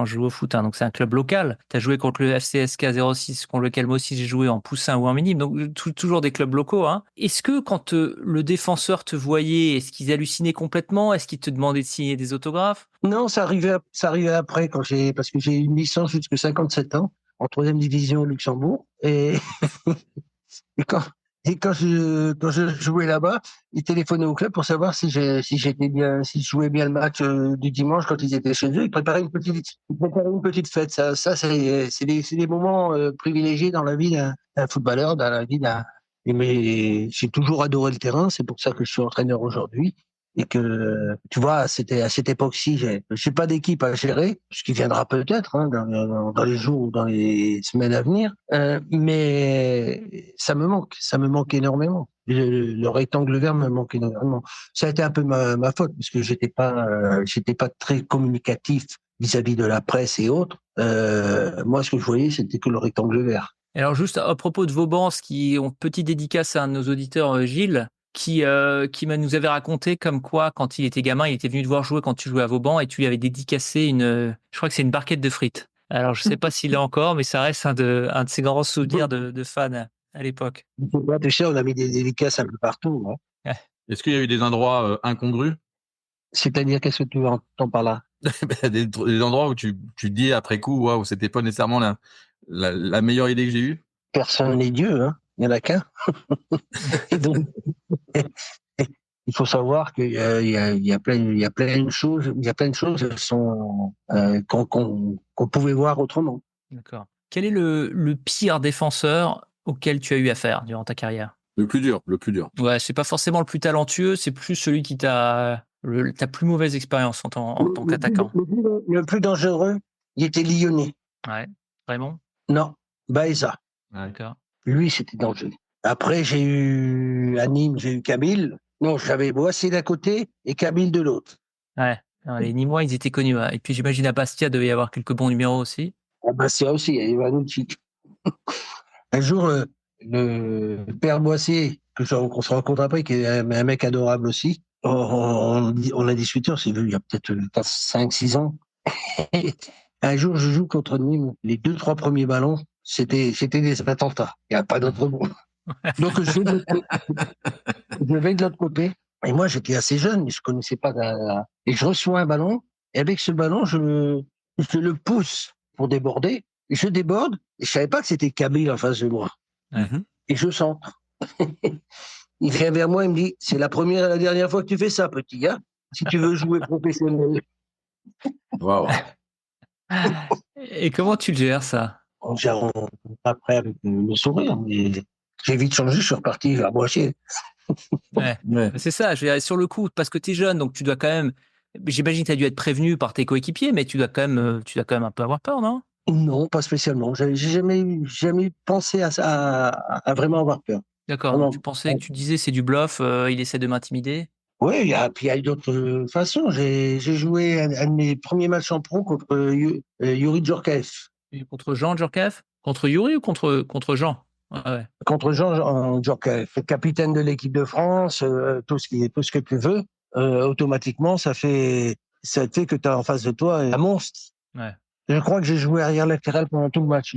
Speaker 2: jouais au foot, hein, donc c'est un club local. Tu as joué contre le FCSK 06, contre lequel moi aussi j'ai joué en poussin ou en minime, donc toujours des clubs locaux. Hein. Est-ce que quand le défenseur te voyait, est-ce qu'ils hallucinaient complètement? Est-ce qu'ils te demandaient de signer des autographes?
Speaker 1: Non, ça arrivait après parce que j'ai eu une licence jusqu'à 57 ans en troisième division au Luxembourg et quand quand je jouais là-bas, ils téléphonaient au club pour savoir si j'étais bien, si je jouais bien le match du dimanche quand ils étaient chez eux. Ils préparaient une petite fête. C'est des moments privilégiés dans la vie d'un footballeur, dans la vie d'un. Mais j'ai toujours adoré le terrain. C'est pour ça que je suis entraîneur aujourd'hui. Et que, tu vois, c'était à cette époque-ci, j'ai pas d'équipe à gérer, ce qui viendra peut-être hein, dans les jours ou dans les semaines à venir. Mais ça me manque énormément. Le rectangle vert me manque énormément. Ça a été un peu ma faute parce que j'étais pas très communicatif vis-à-vis de la presse et autres. Moi, ce que je voyais, c'était que le rectangle vert.
Speaker 2: Alors juste à propos de Vauban, ont petite dédicace à un de nos auditeurs, Gilles, nous avait raconté comme quoi, quand il était gamin, il était venu te voir jouer quand tu jouais à Vauban et tu lui avais dédicacé je crois que c'est une barquette de frites. Alors je sais pas s'il est encore, mais ça reste un de ses grands souvenirs de fan à l'époque.
Speaker 1: Tu sais, on a mis des dédicaces un peu partout. Hein.
Speaker 2: Ouais.
Speaker 3: Est-ce qu'il y a eu des endroits incongrus?
Speaker 1: C'est-à-dire, qu'est-ce que tu entends par là?
Speaker 3: Des endroits où tu te dis après coup, waouh, c'était pas nécessairement la meilleure idée que j'ai eue?
Speaker 1: Personne n'est Dieu, hein. Il n'y en a qu'un. Et donc, il faut savoir qu'il y a plein de choses, qu'on pouvait voir autrement.
Speaker 2: D'accord. Quel est le pire défenseur auquel tu as eu affaire durant ta carrière?
Speaker 3: Le plus dur, le plus dur.
Speaker 2: Ouais, c'est pas forcément le plus talentueux, c'est plus celui qui ta plus mauvaise expérience en tant qu'attaquant.
Speaker 1: Le plus dangereux, il était lyonnais.
Speaker 2: Ouais, Raymond?
Speaker 1: Non, Baeza.
Speaker 3: Ouais.
Speaker 2: D'accord.
Speaker 1: Lui, c'était dangereux. Après, à Nîmes, j'ai eu Kabil. Non, j'avais Boissy d'un côté et Kabil de l'autre.
Speaker 2: Ouais, non, les Nîmois, ils étaient connus. Ouais. Et puis j'imagine à Bastia, devait y avoir quelques bons numéros aussi.
Speaker 1: Ah bah, c'est aussi, il y a Ivanovic. Un jour, le père Boissier, qu'on se rencontre après, qui est un mec adorable aussi, on a discuté, on s'est vu il y a peut-être 5-6 ans. Un jour, je joue contre Nîmes. Les 2-3 premiers ballons, c'était des attentats. Il n'y a pas d'autre mot. Donc, je vais de l'autre côté. Et moi, j'étais assez jeune, je connaissais pas. Et je reçois un ballon. Et avec ce ballon, je le pousse pour déborder. Et je déborde. Et je savais pas que c'était Kabil en face de moi.
Speaker 2: Ouais.
Speaker 1: Et je centre. Il vient vers moi, il me dit, c'est la première et la dernière fois que tu fais ça, petit gars. Si tu veux jouer professionnel.
Speaker 3: Waouh.
Speaker 2: Et comment tu le gères, ça?
Speaker 1: Après, avec le sourire. Mais j'ai vite changé, je suis reparti à Boissier.
Speaker 2: Ouais.
Speaker 3: Ouais.
Speaker 2: C'est ça, je dirais sur le coup, parce que tu es jeune, donc tu dois quand même. J'imagine que tu as dû être prévenu par tes coéquipiers, mais tu dois quand même un peu avoir peur, non?
Speaker 1: Non, pas spécialement. J'ai jamais pensé à vraiment avoir peur.
Speaker 2: D'accord, donc tu
Speaker 1: Vraiment.
Speaker 2: pensais que tu disais c'est du bluff, il essaie de m'intimider.
Speaker 1: Oui, puis il y a d'autres façons. J'ai joué un de mes premiers matchs en pro contre Yuri Djorkaeff.
Speaker 2: Et contre Jean Djorkaeff? Contre Yuri ou contre Jean? Ah ouais.
Speaker 1: Contre Jean Djorkaeff, capitaine de l'équipe de France, tout ce que tu veux. Automatiquement, ça fait que tu as en face de toi un monstre.
Speaker 2: Ouais.
Speaker 1: Je crois que j'ai joué arrière latéral pendant tout le match.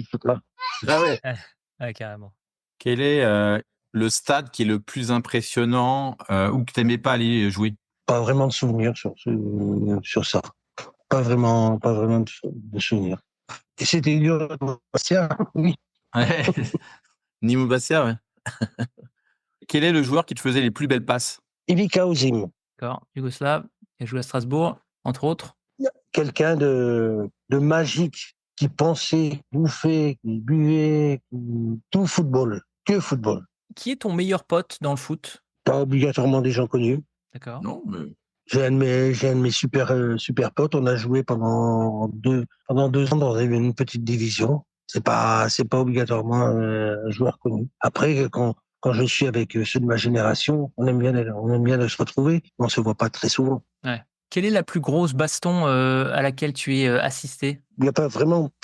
Speaker 3: Ah ouais.
Speaker 2: Ouais, carrément.
Speaker 3: Quel est le stade qui est le plus impressionnant ou que t'aimais pas aller jouer?
Speaker 1: Pas vraiment de souvenirs sur ça. Pas vraiment de souvenirs. Et c'était dur de Bastia, oui.
Speaker 3: Ouais. Nîmes Bastia, ouais. Quel est le joueur qui te faisait les plus belles passes?
Speaker 1: Ivica Osim.
Speaker 2: D'accord. Yougoslave, il a joué à Strasbourg, entre autres.
Speaker 1: Quelqu'un de magique qui pensait, bouffait, qui buvait, tout football, que football.
Speaker 2: Qui est ton meilleur pote dans le foot?
Speaker 1: Pas obligatoirement des gens connus.
Speaker 2: D'accord.
Speaker 3: Non, mais...
Speaker 1: J'ai un de mes super potes. On a joué pendant 2 ans dans une petite division. C'est pas obligatoirement un joueur connu. Après, quand je suis avec ceux de ma génération, on aime bien de se retrouver. Mais on se voit pas très souvent.
Speaker 2: Ouais. Quelle est la plus grosse baston à laquelle tu es assisté?
Speaker 1: Il n'y a pas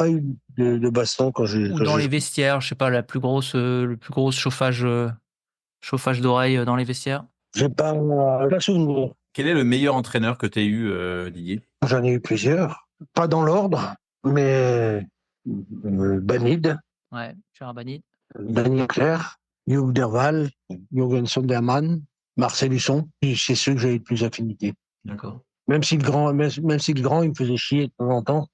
Speaker 1: eu de baston quand
Speaker 2: Ou dans les vestiaires, je sais pas, le plus gros chauffage Chauffage d'oreilles dans les vestiaires?
Speaker 1: J'ai pas souvenir.
Speaker 3: Quel est le meilleur entraîneur que tu as eu, Didier?
Speaker 1: J'en ai eu plusieurs, pas dans l'ordre, mais Banid,
Speaker 2: Ouais, Gérard Banid.
Speaker 1: Daniel Clerc, Hugh Derval, Jürgen Sondermann, Marcel Husson. C'est ceux que j'avais le plus affinité.
Speaker 2: D'accord.
Speaker 1: Même si le grand, il me faisait chier de temps en temps,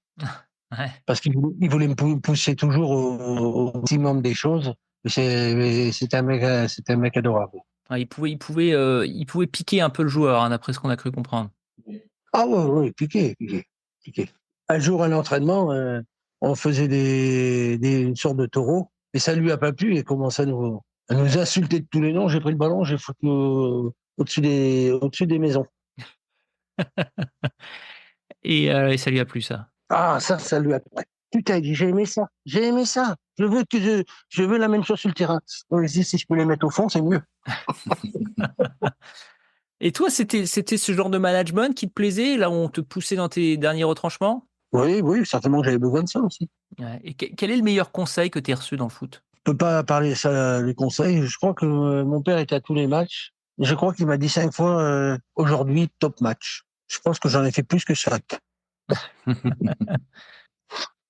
Speaker 2: Ouais.
Speaker 1: parce qu'il voulait me pousser toujours au maximum des choses. Mais c'était un mec adorable.
Speaker 2: Ouais, il pouvait piquer un peu le joueur, hein, d'après ce qu'on a cru comprendre.
Speaker 1: Ah ouais, piqué. Un jour à l'entraînement, on faisait une sorte de taureau, et ça lui a pas plu, et commence à nous insulter de tous les noms. J'ai pris le ballon, j'ai foutu au-dessus des maisons.
Speaker 2: Et ça lui a plu, ça.
Speaker 1: Ah, ça lui a plu. Putain, il dit, j'ai aimé ça. Je veux la même chose sur le terrain. Donc, si je peux les mettre au fond, c'est mieux.
Speaker 2: Et toi, c'était ce genre de management qui te plaisait, là où on te poussait dans tes derniers retranchements?
Speaker 1: Oui, certainement que j'avais besoin de ça aussi.
Speaker 2: Ouais. Et quel est le meilleur conseil que tu as reçu dans le foot?
Speaker 1: Je peux pas parler ça, les conseils. Je crois que mon père était à tous les matchs. Je crois qu'il m'a dit 5 fois, aujourd'hui, top match. Je pense que j'en ai fait plus que 5.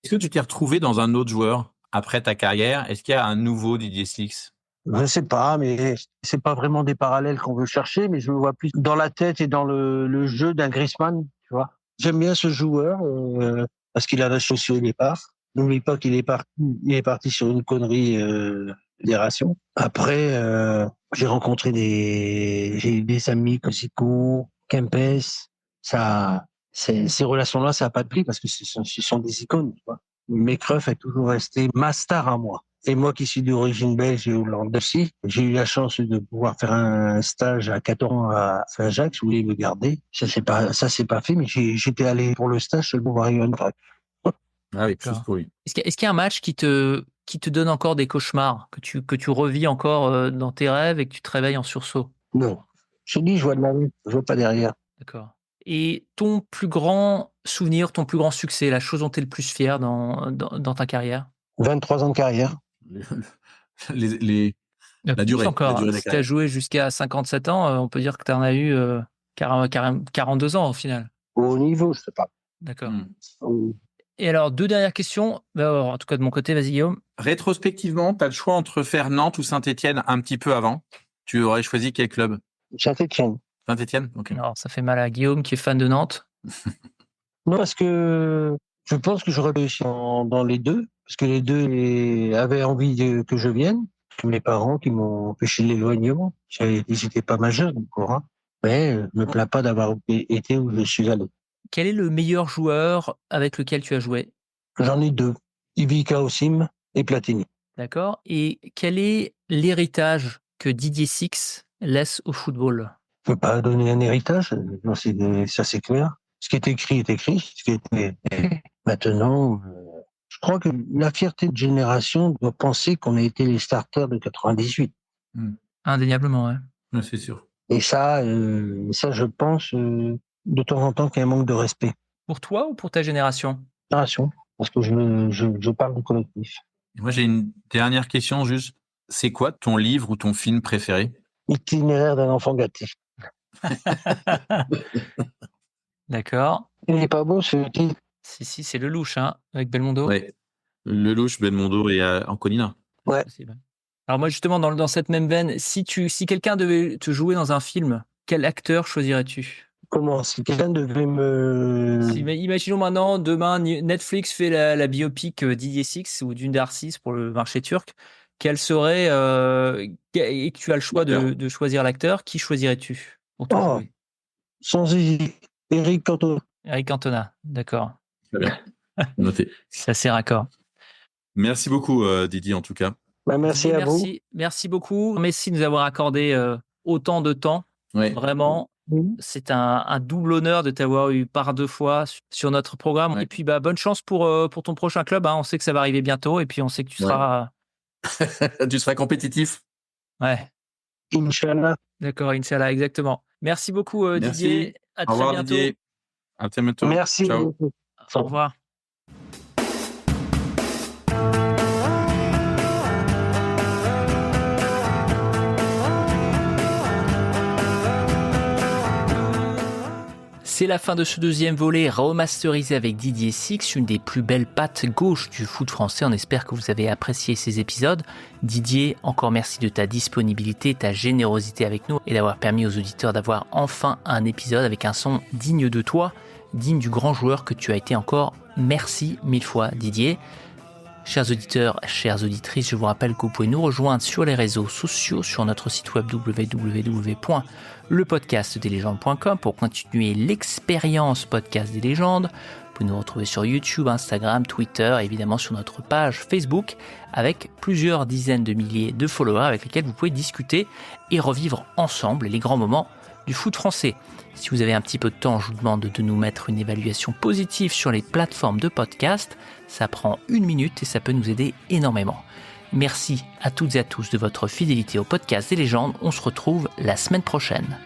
Speaker 3: Est-ce que tu t'es retrouvé dans un autre joueur après ta carrière? Est-ce qu'il y a un nouveau Didier Six?
Speaker 1: Je sais pas, mais c'est pas vraiment des parallèles qu'on veut chercher, mais je me vois plus dans la tête et dans le jeu d'un Griezmann, tu vois. J'aime bien ce joueur, parce qu'il a réussi au départ. N'oublie pas qu'il est parti sur une connerie, fédération. Après, j'ai eu des amis comme Zico, Kempes. Ces relations-là, ça a pas de prix parce que ce sont des icônes, tu vois. Mais Cruyff est toujours resté ma star à moi. Et moi qui suis d'origine belge et hollandaise aussi, j'ai eu la chance de pouvoir faire un stage à 4 ans à Saint-Jacques. Je voulais me garder. Ça s'est pas fait, mais j'étais allé pour le stage seulement voir Johan Cruyff.
Speaker 3: Ah oui,
Speaker 2: D'accord.
Speaker 3: juste pour lui.
Speaker 2: Est-ce qu'il y a un match qui te donne encore des cauchemars, que tu revis encore dans tes rêves et que tu te réveilles en sursaut?
Speaker 1: Non. Je te dis, je vois de la rue, je vois pas derrière.
Speaker 2: D'accord. Et ton plus grand souvenir, ton plus grand succès, la chose dont tu es le plus fier dans ta carrière?
Speaker 1: 23 ans de carrière.
Speaker 3: La durée
Speaker 2: Encore.
Speaker 3: de la
Speaker 2: Si tu as
Speaker 3: carrière.
Speaker 2: joué jusqu'à 57 ans, on peut dire que tu en as eu 42 ans au final.
Speaker 1: Au haut niveau, je sais pas.
Speaker 2: D'accord.
Speaker 1: Au-
Speaker 2: Et alors, deux dernières questions. En tout cas, de mon côté, vas-y Guillaume.
Speaker 3: Rétrospectivement, tu as le choix entre faire Nantes ou Saint-Étienne un petit peu avant. Tu aurais choisi quel club?
Speaker 1: Saint-Étienne.
Speaker 3: Saint-Étienne? Ok.
Speaker 2: Alors, ça fait mal à Guillaume qui est fan de Nantes.
Speaker 1: Non, parce que je pense que j'aurais réussi dans les deux, parce que les deux avaient envie que je vienne. Mes parents qui m'ont empêché l'éloignement. Ils n'étaient pas majeurs encore, hein. Mais je me plains pas d'avoir été où je suis allé.
Speaker 2: Quel est le meilleur joueur avec lequel tu as joué?
Speaker 1: J'en ai deux. Ivica Osim et Platini.
Speaker 2: D'accord. Et quel est l'héritage que Didier Six laisse au football?
Speaker 1: Je peux pas donner un héritage, non, ça c'est clair. Ce qui est écrit est écrit. Ce qui est maintenant, je crois que la fierté de génération doit penser qu'on a été les starters de 98.
Speaker 2: Indéniablement, ouais.
Speaker 3: Ouais, c'est sûr.
Speaker 1: Et ça, je pense de temps en temps qu'il y a un manque de respect.
Speaker 2: Pour toi ou pour ta génération?
Speaker 1: Génération, parce que je parle du collectif.
Speaker 3: Et moi, j'ai une dernière question juste. C'est quoi ton livre ou ton film préféré?
Speaker 1: Itinéraire d'un enfant gâté.
Speaker 2: D'accord.
Speaker 1: Il n'est pas beau ce titre.
Speaker 2: Si, c'est Lelouch, hein, avec Belmondo.
Speaker 3: Ouais. Lelouch, Belmondo et Anconina.
Speaker 1: Ouais.
Speaker 2: Possible. Alors moi, justement, dans cette même veine, si quelqu'un devait te jouer dans un film, quel acteur choisirais-tu?
Speaker 1: Comment, si quelqu'un devait
Speaker 2: Mais imaginons maintenant, demain, Netflix fait la biopic Didier Six ou Dündar 6 pour le marché turc. Quel serait, et que tu as le choix de choisir l'acteur, qui choisirais-tu pour te jouer?
Speaker 1: Sans hésiter, Eric Cantona.
Speaker 2: Eric Cantona, d'accord.
Speaker 3: Très bien. Noté.
Speaker 2: C'est assez raccord.
Speaker 3: Merci beaucoup, Didier, en tout cas.
Speaker 1: Bah, merci à vous.
Speaker 2: Merci beaucoup. Merci de nous avoir accordé autant de temps.
Speaker 3: Ouais.
Speaker 2: Vraiment, c'est un double honneur de t'avoir eu par 2 fois sur notre programme.
Speaker 3: Ouais.
Speaker 2: Et puis, bonne chance pour ton prochain club, hein. On sait que ça va arriver bientôt. Et puis, on sait que tu seras...
Speaker 3: Tu seras compétitif.
Speaker 2: Ouais.
Speaker 1: Inch'Allah.
Speaker 2: D'accord, Inch'Allah, exactement. Merci beaucoup,
Speaker 3: Merci.
Speaker 2: Didier. À
Speaker 3: Au
Speaker 2: très
Speaker 3: revoir,
Speaker 2: bientôt.
Speaker 3: Didier. À très bientôt.
Speaker 1: Merci.
Speaker 3: Ciao.
Speaker 2: Au revoir. C'est la fin de ce deuxième volet remasterisé avec Didier Six, une des plus belles pattes gauche du foot français. On espère que vous avez apprécié ces épisodes. Didier, encore merci de ta disponibilité, ta générosité avec nous et d'avoir permis aux auditeurs d'avoir enfin un épisode avec un son digne de toi, digne du grand joueur que tu as été encore. Merci 1000 fois Didier. Chers auditeurs, chères auditrices, je vous rappelle que vous pouvez nous rejoindre sur les réseaux sociaux, sur notre site web www.lepodcastdeslégendes.com pour continuer l'expérience podcast des légendes. Vous pouvez nous retrouver sur YouTube, Instagram, Twitter, évidemment sur notre page Facebook avec plusieurs dizaines de milliers de followers avec lesquels vous pouvez discuter et revivre ensemble les grands moments du foot français. Si vous avez un petit peu de temps, je vous demande de nous mettre une évaluation positive sur les plateformes de podcast. Ça prend 1 minute et ça peut nous aider énormément. Merci à toutes et à tous de votre fidélité au podcast des légendes. On se retrouve la semaine prochaine.